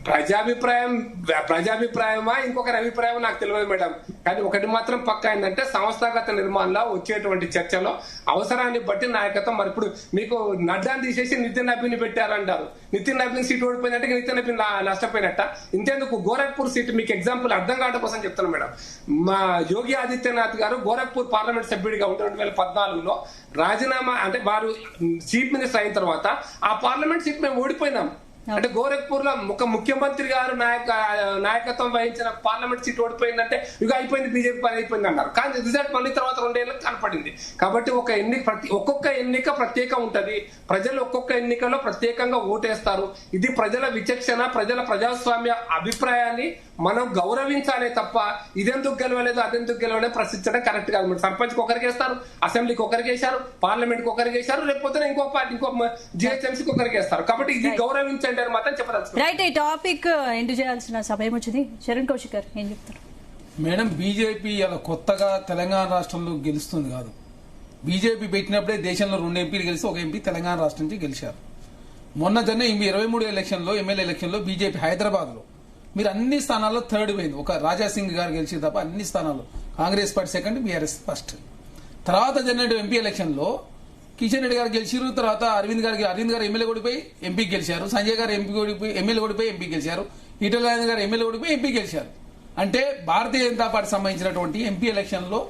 ప్రజాభిప్రాయమా ఇంకొకరి అభిప్రాయం నాకు తెలియదు మేడం. కానీ ఒకటి మాత్రం పక్కా ఏంటంటే సంస్థాగత నిర్మాణంలో వచ్చేటువంటి చర్చలో అవసరాన్ని బట్టి నాయకత్వం. మరి ఇప్పుడు మీకు నడ్డాన్ని తీసేసి నితిన్ నబీని పెట్టారంటారు. నితిన్ నబీన్ సీట్ ఓడిపోయినట్టు నితిన్ నబీన్ నష్టపోయినట్ట. ఇంతేందుకు గోరఖ్పూర్ సీట్ మీకు ఎగ్జాంపుల్ అర్థం కావడం కోసం చెప్తాను మేడం. మా యోగి ఆదిత్యనాథ్ గారు గోరఖ్పూర్ పార్లమెంట్ సభ్యుడిగా ఉంటే 2014లో రాజీనామా అంటే వారు చీఫ్ మినిస్టర్ అయిన తర్వాత ఆ పార్లమెంట్ సీట్ మేము ఓడిపోయినాం. అంటే గోరఖ్పూర్ లో ఒక ముఖ్యమంత్రి గారు నాయకత్వం వహించిన పార్లమెంట్ సీట్ ఓడిపోయిందంటే ఇక అయిపోయింది, బీజేపీ పని అయిపోయింది అన్నారు. కానీ రిజల్ట్ మళ్ళీ తర్వాత 2 ఏళ్ళకి కనపడింది. కాబట్టి ఒక్కొక్క ఎన్నిక ప్రత్యేకం ఉంటది. ప్రజలు ఒక్కొక్క ఎన్నికలో ప్రత్యేకంగా ఓటేస్తారు. ఇది ప్రజల విచక్షణ, ప్రజల ప్రజాస్వామ్య అభిప్రాయాన్ని మనం గౌరవించాలే తప్ప ఇదెందుకు గెలవలేదు అదెందుకు గెలవలేదు ప్రశ్నించడం కరెక్ట్ కాదు. సర్పంచ్ కి ఒకరికి వేస్తారు, అసెంబ్లీకి ఒకరికి వేశారు, పార్లమెంట్ కి ఒకరికి వేశారు, లేకపోతే ఇంకో పార్టీ ఇంకో జిహెచ్ఎంసీకి ఒకరికి వేస్తారు. కాబట్టి ఇది గౌరవించండి అని మాత్రం చెప్పదలుచుకున్నాను. రైట్, ఈ టాపిక్ ఎండ్ చేయాల్సిన సమయం వచ్చింది. చరణ్ కౌశిక్ గారు ఏం చెప్తారు? మేడం, బీజేపీ అలా కొత్తగా తెలంగాణ రాష్ట్రంలో గెలుస్తుంది కాదు. బీజేపీ పెట్టినప్పుడే దేశంలో 2 ఎంపీలు గెలిచి 1 ఎంపీ తెలంగాణ రాష్ట్రం నుంచి గెలిచారు. మొన్న జరిగిన 23 ఎలక్షన్లో, ఎమ్మెల్యే ఎలక్షన్లో బీజేపీ హైదరాబాద్ లో మీరు అన్ని స్థానాల్లో 3rd పోయింది. ఒక రాజాసింగ్ గారు గెలిచి తప్ప అన్ని స్థానాల్లో Congress party 2nd, BRS 1st. తర్వాత జరిగిన ఎంపీ ఎలక్షన్ లో కిషన్ రెడ్డి గారు గెలిచారు, తర్వాత అరవింద్ గారు ఎమ్మెల్యే ఓడిపోయి ఎంపీకి గెలిచారు, సంజయ్ గారు ఎమ్మెల్యే ఓడిపోయి ఎంపీకి గెలిచారు, ఈటల రాజేంద్ర గారు ఎమ్మెల్యే ఓడిపోయి ఎంపీ గెలిచారు. అంటే భారతీయ జనతా పార్టీ సంబంధించినటువంటి ఎంపీ ఎలక్షన్ లో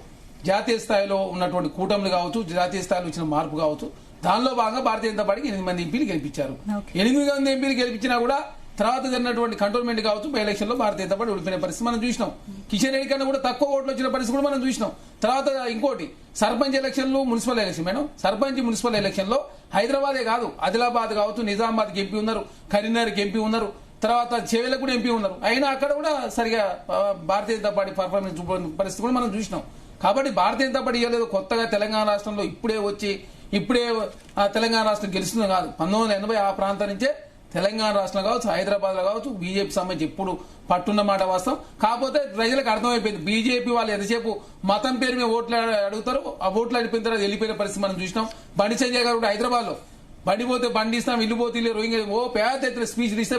జాతీయ స్థాయిలో ఉన్నటువంటి కూటములు కావచ్చు, జాతీయ స్థాయిలో వచ్చిన మార్పు కావచ్చు, దానిలో భాగంగా భారతీయ జనతా పార్టీకి 8 మంది ఎంపీలు గెలిపించారు. 8 మంది ఎంపీలు గెలిపించినా కూడా తర్వాత జరిగినటువంటి కంటోన్మెంట్ కావచ్చు, బై ఎలక్షన్ లో భారతీయ జనతా పార్టీ ఓడిపోయిన పరిస్థితి మనం చూసినాం. కిషన్ రెడ్డి కన్నా కూడా తక్కువ ఓట్లు వచ్చిన పరిస్థితి కూడా మనం చూసినాం. తర్వాత ఇంకోటి సర్పంచ్ ఎలక్షన్లు, municipal election madam, sarpanch municipal election లో హైదరాబాదే కాదు, ఆదిలాబాద్ కావచ్చు, నిజామాబాద్కి ఎంపీ ఉన్నారు, కరీంనగర్కి ఎంపీ ఉన్నారు, తర్వాత చెవెలకు కూడా ఎంపీ ఉన్నారు. అయినా అక్కడ కూడా సరిగా భారతీయ జనతా పార్టీ పర్ఫార్మెన్స్ చూపని పరిస్థితి కూడా మనం చూసినాం. కాబట్టి భారతీయ జనతా పార్టీ ఇవ్వలేదు కొత్తగా తెలంగాణ రాష్ట్రంలో ఇప్పుడే తెలంగాణ రాష్ట్రం గెలుస్తుంది కాదు. 1980 ఆ ప్రాంతం నుంచే తెలంగాణ రాష్ట్రంలో కావచ్చు, హైదరాబాద్ లో కావచ్చు, బీజేపీ సంబంధించి ఎప్పుడు పట్టున్న మాట వాస్తవం. కాకపోతే ప్రజలకు అర్థమైపోయింది, బీజేపీ వాళ్ళు ఎంతసేపు మతం పేరు మీద ఓట్లు అడుగుతారు, ఆ ఓట్లు అడిపోయిన తర్వాత వెళ్ళిపోయిన పరిస్థితి మనం చూసినాం. బండి సంజయ్ గారు కూడా హైదరాబాద్ లో బండి పోతే బండి ఇస్తాం, ఇల్లు పోతే ఇల్లు, రోహింగ్ పేద ఎత్తున స్పీచ్లు ఇస్తే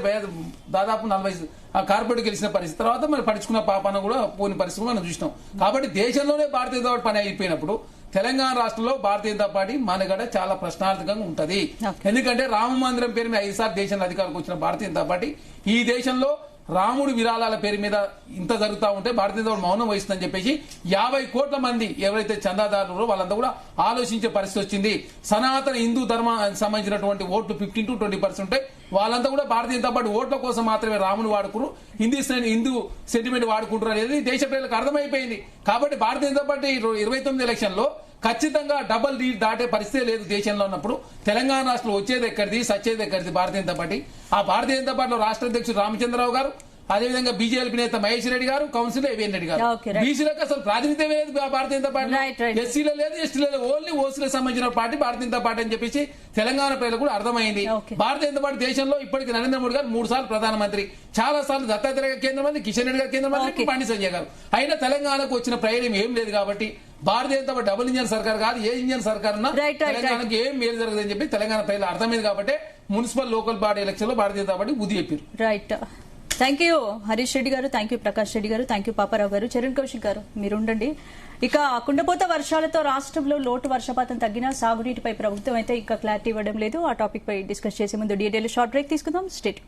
దాదాపు 40 కార్పొరేట్ గెలిచిన పరిస్థితి. తర్వాత మరి పడుచుకున్న పాపాన కూడా పోయిన పరిస్థితి మనం చూసినాం. కాబట్టి దేశంలోనే భారతీయ జనతా పార్టీ పని అయిపోయినప్పుడు తెలంగాణ రాష్ట్రంలో భారతీయ జనతా పార్టీ మనగడ చాలా ప్రశ్నార్థకంగా ఉంటది. ఎందుకంటే రామ మందిరం పేరు మీద 5 సార్లు దేశంలో అధికారంలోకి వచ్చిన భారతీయ జనతా పార్టీ ఈ దేశంలో రాముడి విరాళాల పేరు మీద ఇంత జరుగుతూ ఉంటే భారతీయ జనతా పార్టీ మౌనం వహిస్తుందని చెప్పేసి 50 కోట్ల మంది ఎవరైతే చందాదారులు వాళ్ళంతా కూడా ఆలోచించే పరిస్థితి వచ్చింది. సనాతన హిందూ ధర్మానికి సంబంధించినటువంటి ఓట్లు 15 to 20% ఉంటాయి. వాళ్ళంతా కూడా భారతీయ జనతా పార్టీ ఓట్ల కోసం మాత్రమే రాముని వాడుకురు, హిందూ సెంటిమెంట్ వాడుకుంటారు అనేది దేశ ప్రజలకు అర్థమైపోయింది. కాబట్టి భారతీయ జనతా పార్టీ 29 ఎలక్షన్ లో ఖచ్చితంగా డబల్ లీడ్ దాటే పరిస్థితి లేదు దేశంలో ఉన్నప్పుడు. తెలంగాణ రాష్ట్రంలో వచ్చేది ఎక్కడిది, సచ్చేది ఎక్కడిది భారతీయ జనతా పార్టీ. ఆ భారతీయ జనతా పార్టీలో రాష్ట్ర అధ్యక్షుడు రామచంద్రరావు గారు, అదేవిధంగా బీజేపీ నేత మహేష్ రెడ్డి గారు, కౌన్సిలర్ ఏవిఎన్ రెడ్డి గారు. బీసీలకు అసలు ప్రాతినిధ్యం లేదు భారతీయ జనతా పార్టీ, ఎస్సీలో లేదు, ఎస్టీలో లేదు, ఓన్లీ ఓసీలకు సంబంధించిన పార్టీ భారతీయ జనతా పార్టీ అని చెప్పేసి తెలంగాణ ప్రజలకు కూడా అర్థమైంది. భారతీయ జనతా పార్టీ దేశంలో ఇప్పటికి నరేంద్ర మోడీ గారు 3 సార్లు ప్రధానమంత్రి, చాలా సార్లు దత్తాత్రేయ కేంద్ర మంత్రి, కిషన్ రెడ్డి గారు కేంద్ర మంత్రి, బండి సంజయ్ గారు. అయినా తెలంగాణకు వచ్చిన ప్రయోజనం ఏం లేదు. కాబట్టి Bharatiya Janata party double engine సర్కార్ కాదు, ఏ ఇంజన్ సర్కార్ ఉన్నా తెలంగాణకు ఏం మేలు జరగదని చెప్పి తెలంగాణ ప్రజలు అర్థమైంది. కాబట్టి మున్సిపల్ లోకల్ బాడీ ఎలక్షన్ లో భారతీయ జనతా పార్టీ బుద్ధి చెప్పారు. Right, thank you Harish Reddy గారు, థ్యాంక్ యూ ప్రకాష్ రెడ్డి గారు, థ్యాంక్ యూ పాపారావు గారు. చరణ్ కౌశిక్ గారు మీరుండండి. ఇక కుండపోత వర్షాలతో రాష్ట్రంలో లోటు వర్షపాతం తగ్గినా సాగునీటిపై ప్రభుత్వం అయితే ఇంకా క్లారిటీ ఇవ్వడం లేదు. ఆ టాపిక్ పై డిస్కస్ చేసే ముందు డీటెయిల్ షార్ట్ బ్రేక్ తీసుకుందాం. స్టేట్